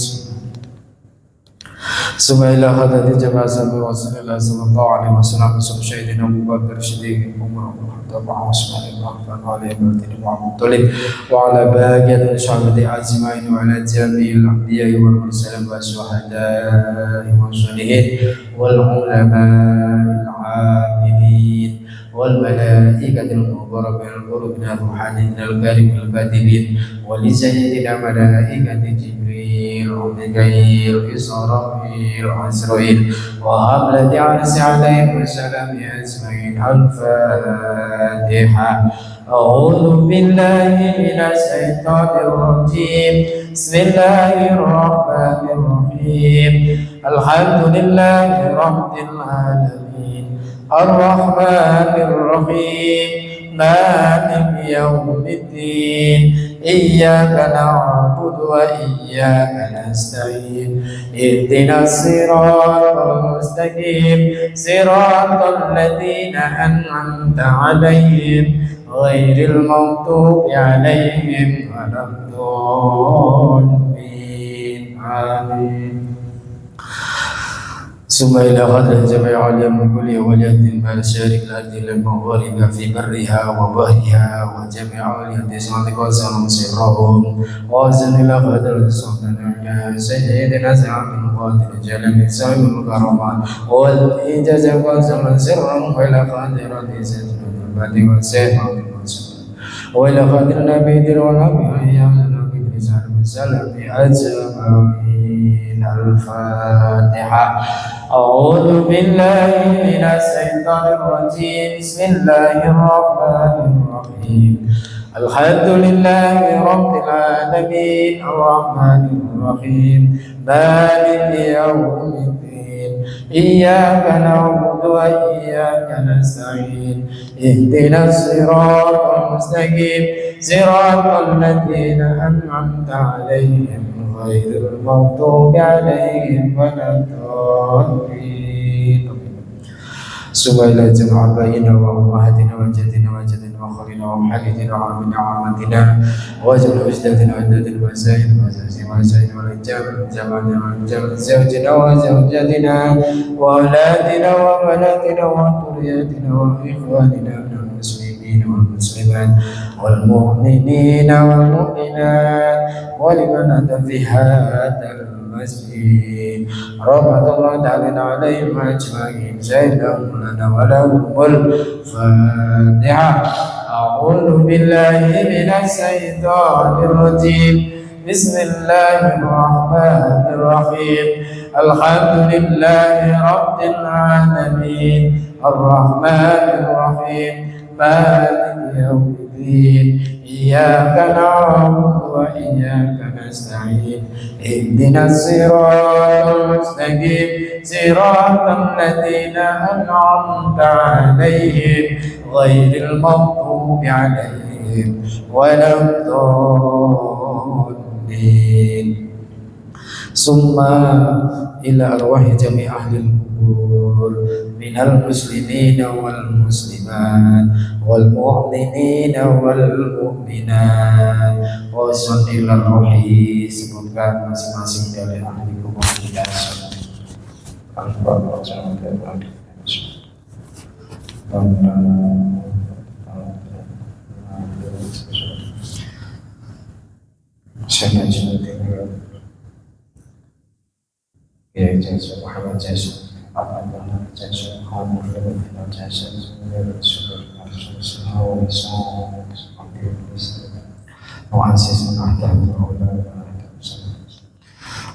Subhanallah hadati jamaah sahabat Rasulullah sallallahu alaihi wasallam Sayyidina Abu Bakar Siddiq Umar Khattab Usman bin Affan wa ala alihi wa ala baqiyati sahabati ajma'in wa ala jami'il anbiya'i wal mursalin wa syuhada'i wa sholihin wal ulama'il 'amilin wal malaikatil muqarrabin wal ruhani ruhanin al karimil katibin wa li sayyidina malaikati Jibril wa Mikail Israfil wa Azrail wa hamlati arsi alaihim wassalam ajma'in. Al-Fatiha. A'udzu billahi minasy syaithanir rajim. Bismillahirrahmanirrahim. Alhamdulillahi rabbil alamin. Ar-Rahmanir Rahim. Malik yaumiddin. Iyyaka na'budu wa iyyaka nasta'in. Ihdinas siratal mustaqim. Siratal ladzina an'amta 'alaihim ghairil maghdubi 'alaihim waladdallin. Amin. ثم إلى غد جميع اليوم كل وليد ما شارك الأرض المغارب في برها وبحرها وجميع وليد صادق وسلم سرهم وأذن إلى غد سلطان سيدنا سعد القادر جل من سعد الكرمان والإنجاز وسلم سرهم وإلى قادر سيدنا البدي والسيد وإلى قادر النبي والنبي أيام النبي صلى الله عليه وسلم أجمعين. الفاتحة. أعوذ بالله من الشيطان الرجيم. بسم الله الرحمن الرحيم. الحمد لله رب العالمين الرحمن الرحيم مالك يوم الدين إياك نعبد وإياك نستعين اهدنا الصراط المستقيم صراط الذين أنعمت عليهم غير المغضوب عليهم ولا الضالين. سبحان جمع بيننا وأمهاتنا وجدنا وجدنا وخلنا وحبيبنا وعمنا وعمتنا وجل أجدادنا وأجداد وسائل وسائل والرجال جمعنا وجمع زوجنا وزوجاتنا وأولادنا وبناتنا وذرياتنا وإخواننا من المسلمين والمسلمات والمؤمنين والمؤمنات ولمن أتى في هذا المسجد رحمة الله تعالى عليهم أجمعين. سيدهم لنا ولهم الفاتحة. أعوذ بالله من الشيطان الرجيم. بسم الله الرحمن الرحيم. الحمد لله رب العالمين الرحمن الرحيم مالك يوم الدين إياك نعبد وإياك نستعين اهدنا الصراط المستقيم صراط الذين أنعمت عليهم غير المغضوب عليهم ولا الضالين. summa ila arwahi jami ahli kubur minal muslimina wal muslimat wal mu'minina wal mu'minat wa sallil arwahi, sebutkan masing-masing dari ahli kubur kita. Ya, Jasa Muhammad Jasa Abdullah Jasa Muhammad Jasa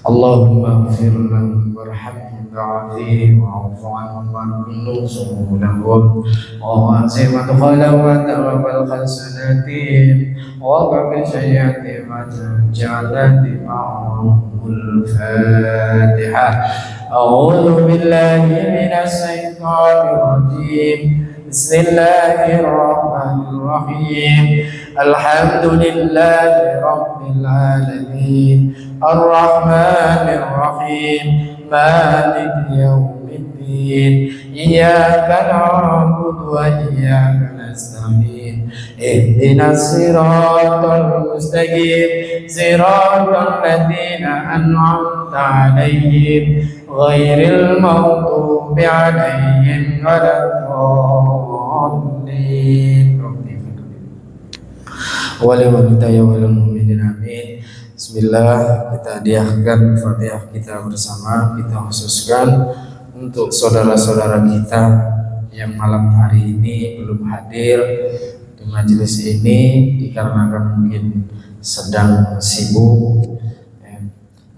Allahumma ighfir lahum warhamhum wa'afihim wa'fu anhum warzuqhum lahum wa wasi' madkhalahum wa taqabbal hasanatihim wa qina sayyi'atihim wa jannati ma'ahumul Fatihah. A'udzu billahi minas syaitonir rajim. Bismillahirrahmanirrahim. Alhamdulillahi rabbil alamin. Ar-Rahmanir Rahim. Maliki yaumiddin. Iyyaka na'budu wa iyyaka nasta'in. Ihdinas siratal mustaqim. Siratal ladzina an'amta 'alaihim ghairil maghdubi 'alaihim waladdallin. Wal walidayya wal mu'minin amin. Bismillah, kita hadiahkan Fatihah kita bersama, kita khususkan untuk saudara-saudara kita yang malam hari ini belum hadir di majelis ini dikarenakan mungkin sedang sibuk.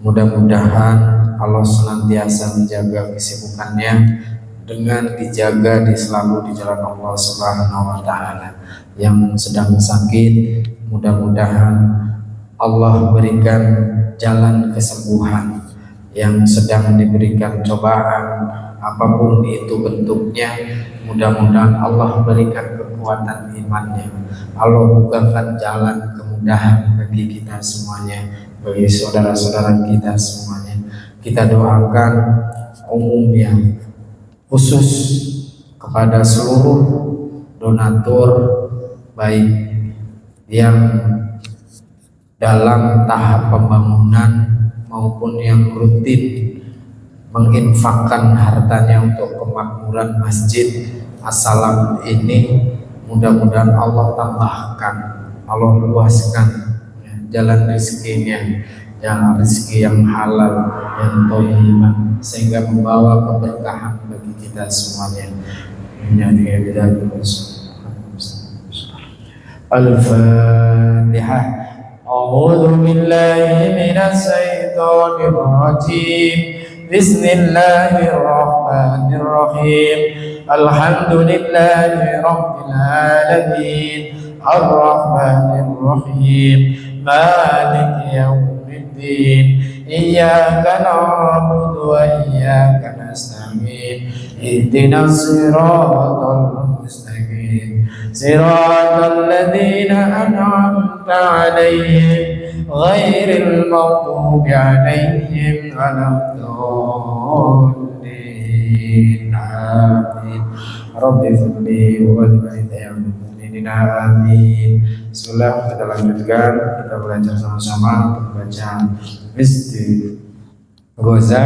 Mudah-mudahan Allah senantiasa menjaga kesibukannya dengan dijaga selalu di jalan Allah Subhanahu wa taala. Yang sedang sakit, mudah-mudahan Allah berikan jalan kesembuhan. Yang sedang diberikan cobaan apapun itu bentuknya, mudah-mudahan Allah berikan kekuatan imannya. Allah bukakan jalan kemudahan bagi kita semuanya, bagi saudara-saudara kita semuanya. Kita doakan umumnya, khusus kepada seluruh donatur, baik yang dalam tahap pembangunan maupun yang rutin menginfakkan hartanya untuk kemakmuran masjid As-Salam ini. Mudah-mudahan Allah tambahkan, Allah luaskan jalan rezekinya, yang rezeki yang halal, yang thayyibah, sehingga membawa keberkahan bagi kita semuanya. Al-Fatihah. A'udzu billahi minasy syaithanir rajim. Bismillahirrahmanirrahim. Alhamdulillahi rabbil alamin. Ar-Rahmanir Rahim. Maliki yaumiddin. Iyyaka na'budu wa iyyaka nasta'in. Ihdinas siratal mustaqim. Siratal ladzina an'amta 'alaihim ghairil maghdubi 'alaihim waladdallin. Amin. Rabbi fidli wa walidayya amin. Bismillah, kita lanjutkan, kita belajar sama-sama membaca istighosa.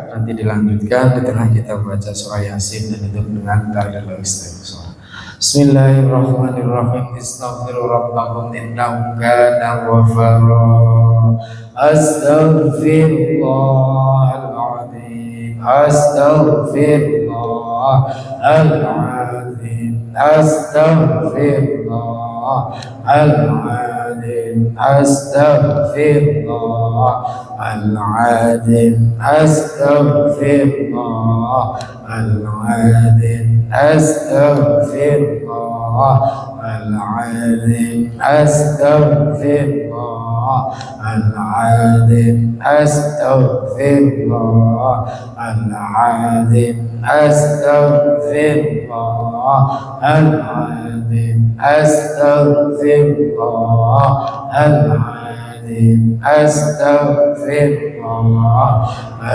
Nanti dilanjutkan di tengah kita baca surah Yasin dan itu dengan dalil istighosa. Bismillahirrahmanirrahim. Istaghfiru rabbakum innahu kana ghaffara. Astaghfirullahaladzim. Astaghfirullahaladzim. Astaghfirullahaladzim. Astaghfirullahaladzim. Astaghfirullahaladzim. Astaghfirullahaladzim. Astaghfirullahaladzim. Astaghfirullahaladzim. Astaghfirullahaladzim. Astaghfirullahaladzim. العظيم أستغفر الله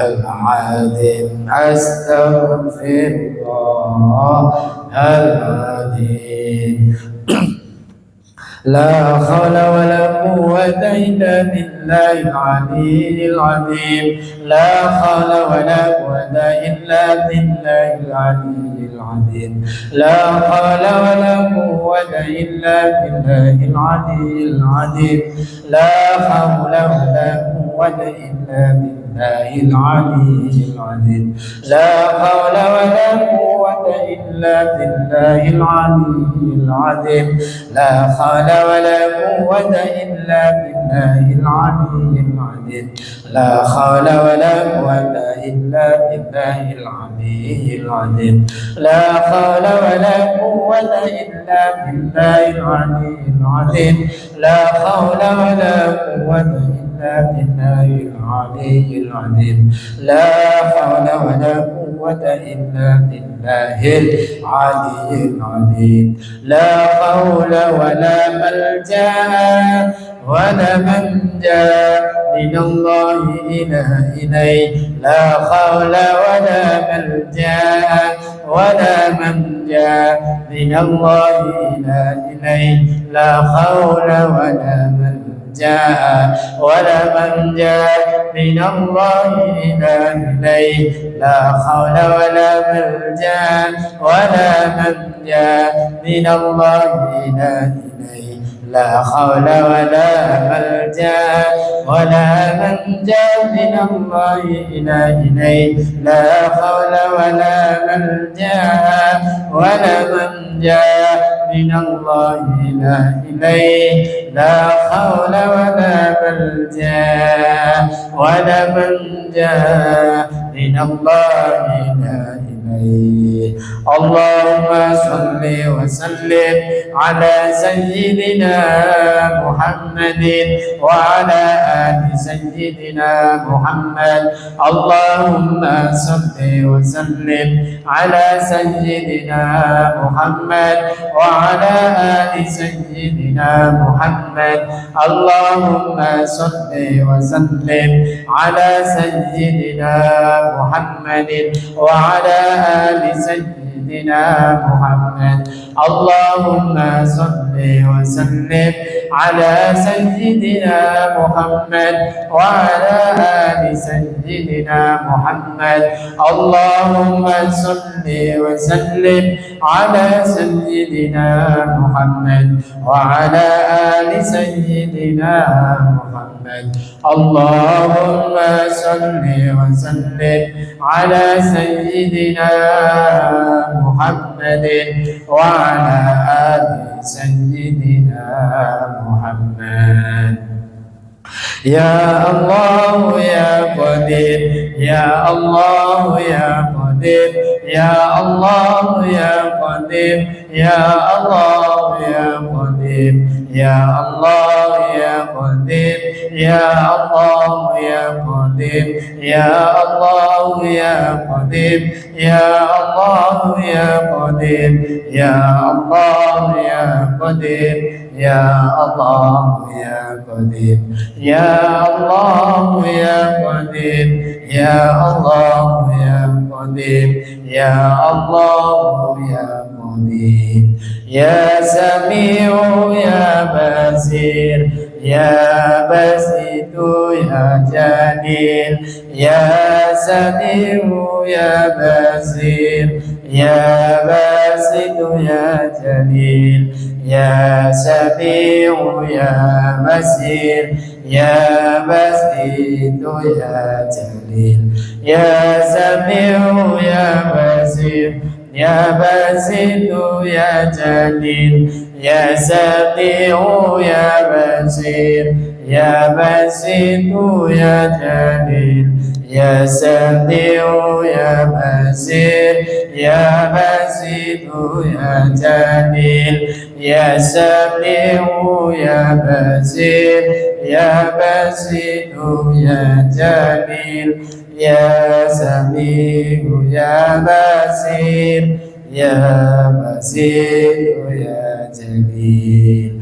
العظيم أستغفر الله العظيم لا حول ولا قوة إلا بالله العلي العظيم لا حول ولا قوة إلا بالله العلي العظيم لا حول ولا قوة إلا بالله العلي العظيم لا حول ولا قوة إلا بالله العلي العظيم لا حول ولا قوة إلا بالله العلي العظيم لا حول ولا قوة إلا بالله العلي العظيم لا حول ولا قوة إلا بالله العلي العظيم لا حول ولا قوة إلا بالله العلي العظيم لا حول ولا قوة إلا بالله العلي العظيم لا حول ولا قوة إلا بالله العلي العظيم لا حول ولا ملجأ ولا منجا من الله إليه لا حول ولا ملجأ ولا منجا من الله إليه لا حول ولا منجا ولا منجا من الله إليه لا حول ولا ملجا ولا منجا من الله إليه لا حول ولا ملجا ولا منجا من الله إليه لا حول ولا ملجا ولا منجا من الله إليه لا حول ولا ملجا ولا منجا من الله إليه اللهم صل وسلم على سيدنا محمد وعلى آل سيدنا محمد اللهم صل وسلم على سيدنا محمد وعلى آل سيدنا محمد اللهم صل وسلم على سيدنا محمد وعلى آل سيدنا محمد اللهم صل وسلم على سيدنا محمد وعلى آل سيدنا محمد اللهم صل وسلم على سيدنا محمد وعلى آل سيدنا محمد اللهم صل وسلم على سيدنا محمد وعلى آل سيدنا محمد يا الله يا قدير يا الله يا قدير يا الله يا قدير يا الله يا قدير يا الله يا قدير يا الله يا قدير يا الله يا قدير يا الله يا قدير يا الله يا قدير يا الله يا قدير يا الله يا قدير يا الله يا قدير يا الله يا قدير يا سميع يا بصير يا بسيط يا جليل يا سميع يا بصير يا بسيط يا جليل يا سميع يا بصير يا بسيط يا جليل يا سميع يا بصير يا بسيط يا جليل يا سميع يا بصير يا بسيط يا جليل يا سميع يا بصير يا بسيط يا جليل يا سميع يا بصير يا بسيط يا جليل يا سميع يا بصير يا بصير يا جليل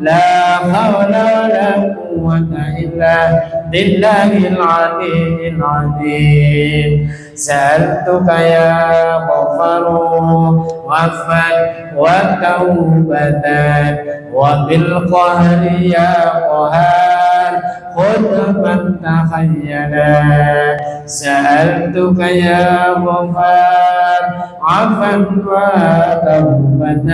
لا حول ولا قوة إلا بالله العلي العظيم سألتك يا غفر عفوا وتوبة وبالقهر يا قهار خذ من تخيلا سألتك يا غفار عفوا وتوبة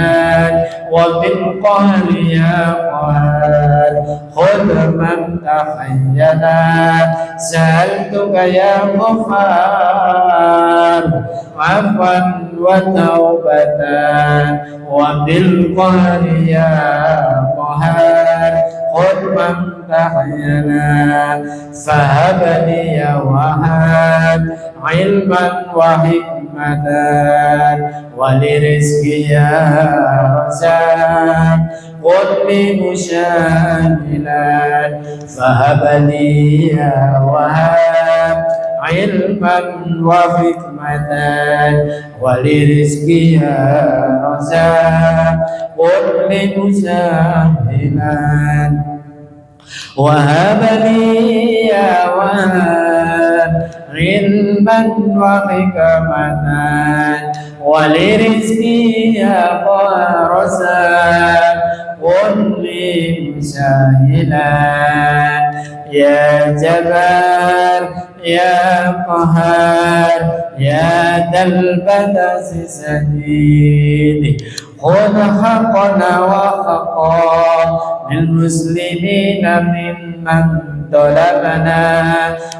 وبالقهر يا قهار خذ من تخيلا سألتك يا غفار عفوا وتوبة وبالقهر يا قهار خذ من تخيلا فهب لي وهب علما وحكمة ولرزقي يا رزاق قل لي مشاملا فهب لي وهب علما وحكمة ولرزقي يا رزاق قل لي مشاملا وهب لي يا وهاب علما وحكمة ولرزقي يا رزاق قل لي مسهلا يا جبار يا قهار يا ذا البأس الشديد خذ حقنا وحقا للمسلمين ممن ظلمنا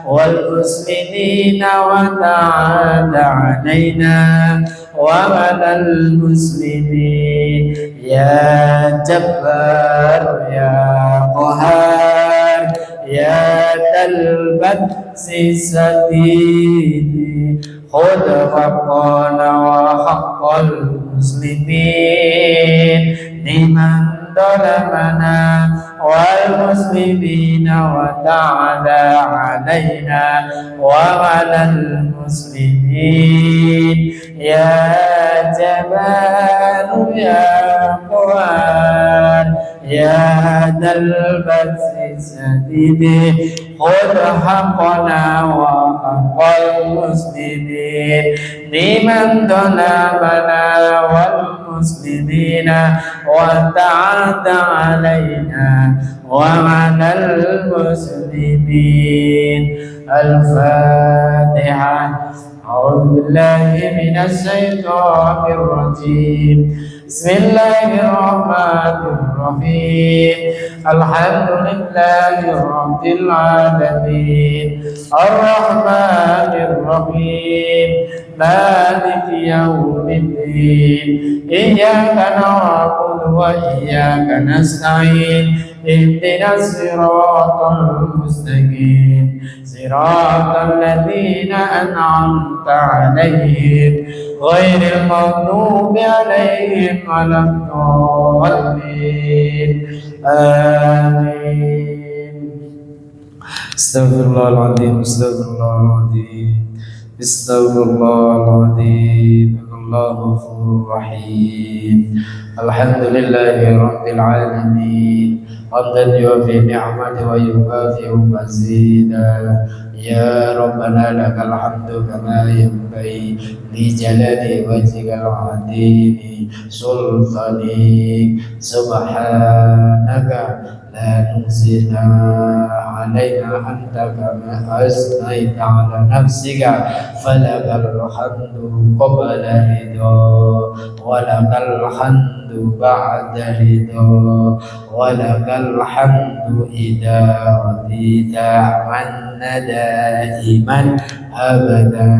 والمسلمين وتعالى علينا وعلى المسلمين يا جبار يا قهار يا ذا البأس الشديد خذ حقنا وحق المسلمين لمن ظلمنا والمسلمين وتعالى علينا وعلى المسلمين يا جبار يا قوار يا ذا البأس الشديد خذ حقنا وحق المسلمين لمن ظلمنا والمسلمين وتعالى علينا وعلى المسلمين الفاتحة أعوذ بالله من الشيطان الرجيم بسم الله الرحمن الرحيم الحمد لله رب العالمين الرحمن الرحيم مالك يوم الدين إياك نعبد وإياك نستعين اهدنا الصراط المستقيم صراط الذين أنعمت عليهم غير المغضوب عليهم ولا الضالين آمين استغفر الله العظيم استغفر الله العظيم استغفر الله العظيم الله غفور رحيم الحمد لله رب العالمين حمدا يوفي نعمته ويكافئ مزيدا يا ربنا لك الحمد كما ينبغي لجلال وجهك العظيم سلطانك سبحانك لا نحصي علينا أنت كما أثنيت على نفسك فلك الحمد قبل رضا ولك الحمد بعد رضا ولك الحمد إذا رضيت عنا دائما أبدا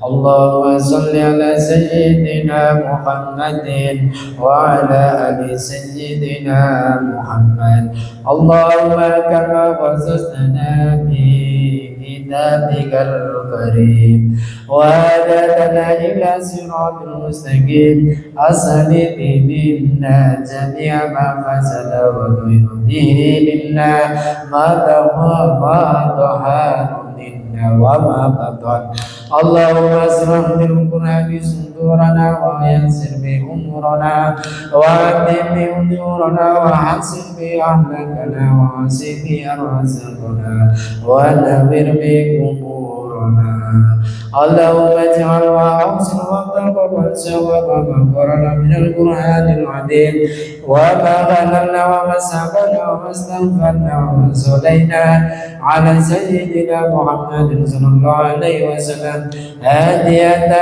اللهم صل على سيدنا محمد وعلى آل سيدنا محمد اللهم كما قصصتنا في كتابك الكريم وهدنا إلى صراط المستقيم أصل منا جميع ما فسد وتعين به منا ما ظهر علينا وما بطن. اللهم اشرح بالقرآن صدورنا ويسر به أمورنا وأتم به أجورنا وحسن به أهلكنا ووسع به أرزاقنا ونبر به قبورنا. اللهم اجعل وأحسن وتقبل ثواب ما قرأنا من القرآن العظيم وما غنمنا وما سبقنا وما استغفرنا وما صلينا على سيدنا محمد صلى الله عليه وسلم هادية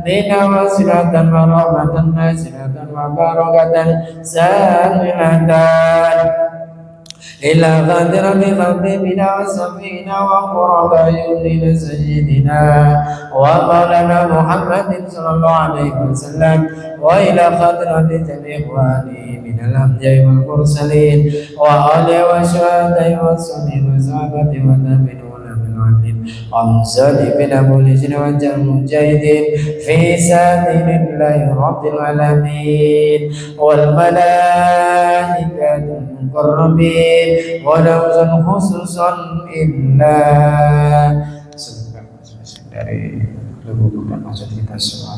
بنا وسلة ورحمة نازلة وبركة سامحة إلى غادر بنا وسفينا وقرة عيوننا سيدنا ومولانا محمد صلى الله عليه وسلم وإلى خضرة جميع إخوانه من الأنبياء والمرسلين وآله وشهداء والصالحين وصحابة وتابعين ومصلين مولجين والمجاهدين في سبيل الله رب العالمين والملائكة المقربين ولوزا خصوصا إلا dari lubuk dan maksud kita semua.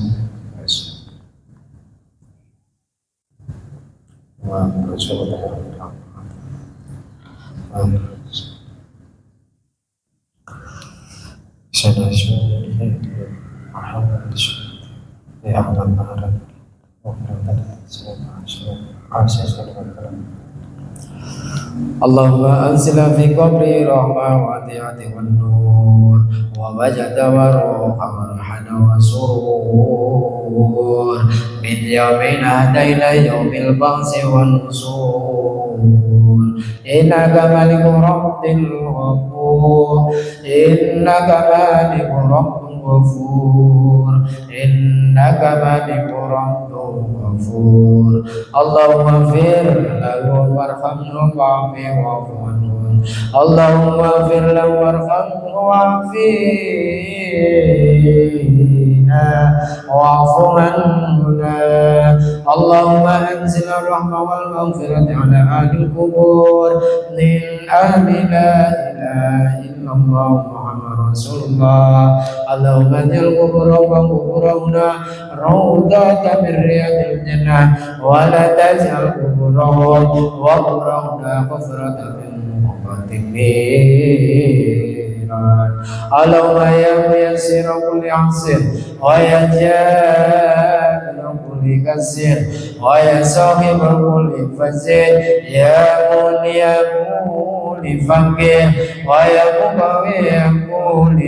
اللهم أنزل في قبري رحمة وعطية والنور ومجد وروح ورحمة وسرور من يومنا إلى يوم البعث والنشور إنك مالك رب الغفور إنك مالك رب الغفور إنك مالك رب الغفور. اللهم اغفر له وارحمه وعافه واعف عنه. اللهم اغفر له وارحمه وعافنا واعف عنا. اللهم انزل الرحمة والمغفرة على أهل القبور من أهل لا إله إلا الله محمد رسول الله. اللهم اجعل قبورنا روضة من رياض الجنة ولا تجعل قبورنا حفرة من حفرات النيران. اللهم يا ميسر كل عسر ويا جابر كل كسر ويا صاحب كل فسر يا مولي كل فقير ويا مقوي كل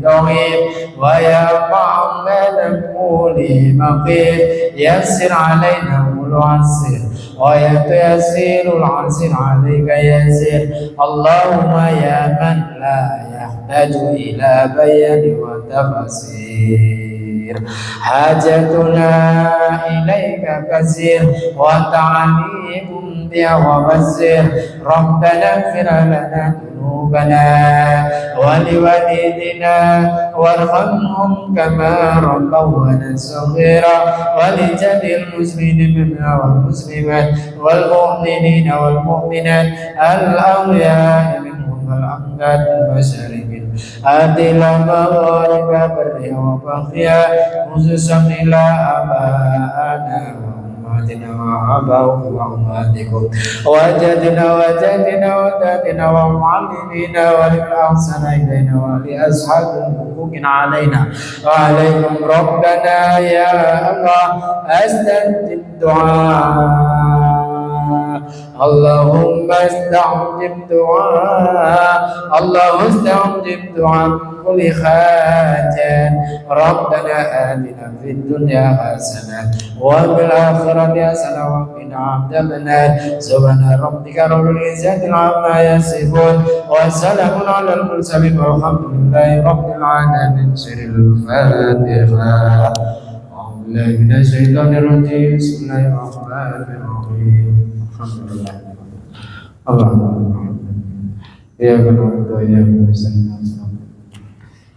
ضعيف ويا معمد كل مقير يسر علينا كل عسر ويتيسير العسر عليك يسير. اللهم يا من لا يحتاج إلى بيان وتفسير حاجتنا إليك كثير وتعليم بها وبصير. ربنا اغفر لنا ذنوبنا ولوالدينا وارحمهم كما ربونا صغيرا ولجميع المسلمين والمسلمات والمؤمنين والمؤمنات الأحياء منهم والأموات المشارق أدل مغارب برها وبحرها خصوصا إلى آبائنا وأباؤكم وأمهاتكم وجدنا وتاتنا ومعلمينا وللأحسن إلينا ولأصحاب حقوق علينا وعليكم. ربنا يا الله استجب دعاء. اللهم استعجب دعاء. اللهم استعجب دعاء كل حاجة. ربنا آتنا في الدنيا حسنة وفي الآخرة حسنة وقنا عذاب النار. سبحان ربك رب العزة عما يصفون وسلام على المرسلين والحمد لله رب العالمين. سر الفاتحة. أعوذ بالله من الشيطان الرجيم. بسم الله الرحمن الرحيم. الحمد لله. اللهم إياك نعبد وإياك نستعين.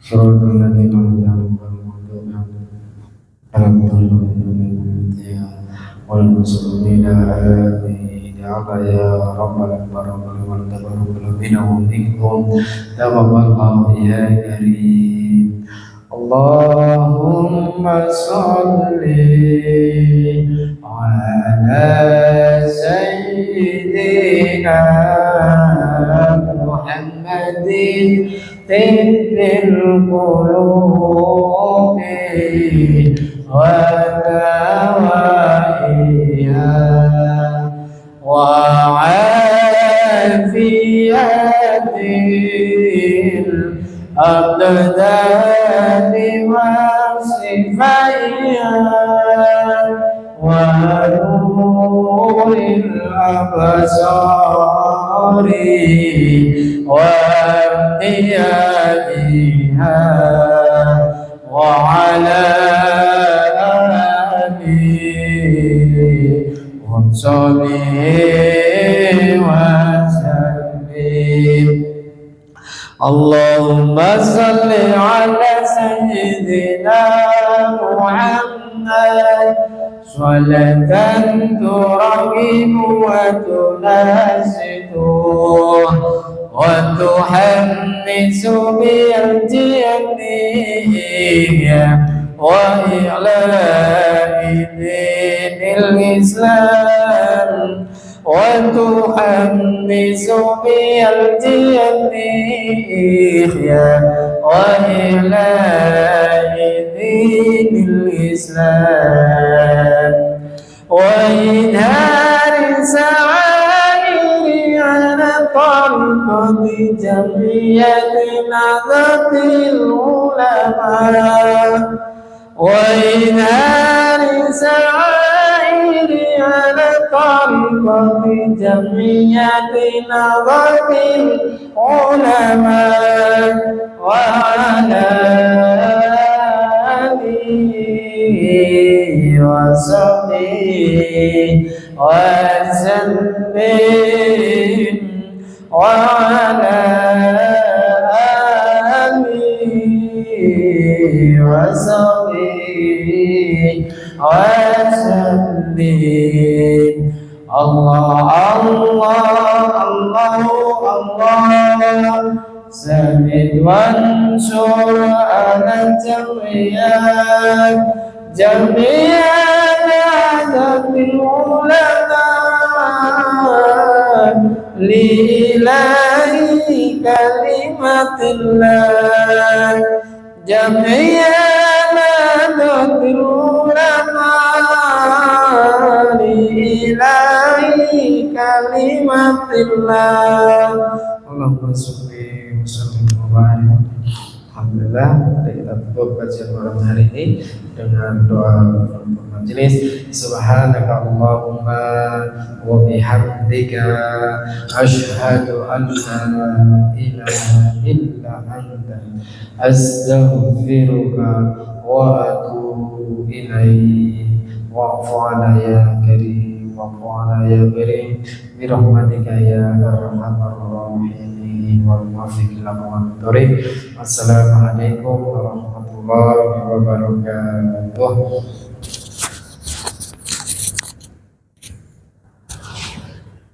صراط الذين أنعمت عليهم غير المغضوب عليهم ولا الضالين والمسلمين آمين. ya Allah ya Rabbal Alamin wal taqabbal minna wa minkum taqabbalallahu ya karim. Allahumma sholli ala sayyidina Muhammadin tibbil qulubi wa dawaiha wa afiyatil abdani wa sifaiha wa nuril absari wa diyaiha wa ala alihi wa sahbihi wa sallim. Allahumma salli ala sayyidina Muhammad salatan turahimu wa tunasitu wa tuhannisu bi'ajiyaniya wa i'la'i dinil Islam wa tuhannisu bi'ajiyaniya wa i'la'i dinil Islam wa idhari sa'airi ala tariqati jamiyati nadatil ulama wa idhari sa'airi ala tariqati jamiyati nadatil ulama wa ala wa sahbihi wa sallim wa ala alihi wa sahbihi wa sallim. Allah Allah Allah Samid wansur ala jamiyat adabil ulama li ilahi kalimatillah jamiyat adabil ulama li ilahi kalimatillah. Allahumma sholli wa sallim wa barik. Alhamdulillah kita tutup kajian malam hari ini dengan doa majelis. Subhanaka Allahumma wa bihamdika asyhadu an la ilaha illa anta astaghfiruka wa atubu ilaik. Wa'fu 'anna ya karim wa'fu 'anna ya karim bi rahmatika ya arhamar rahimin. Assalamualaikum warahmatullahi wabarakatuh.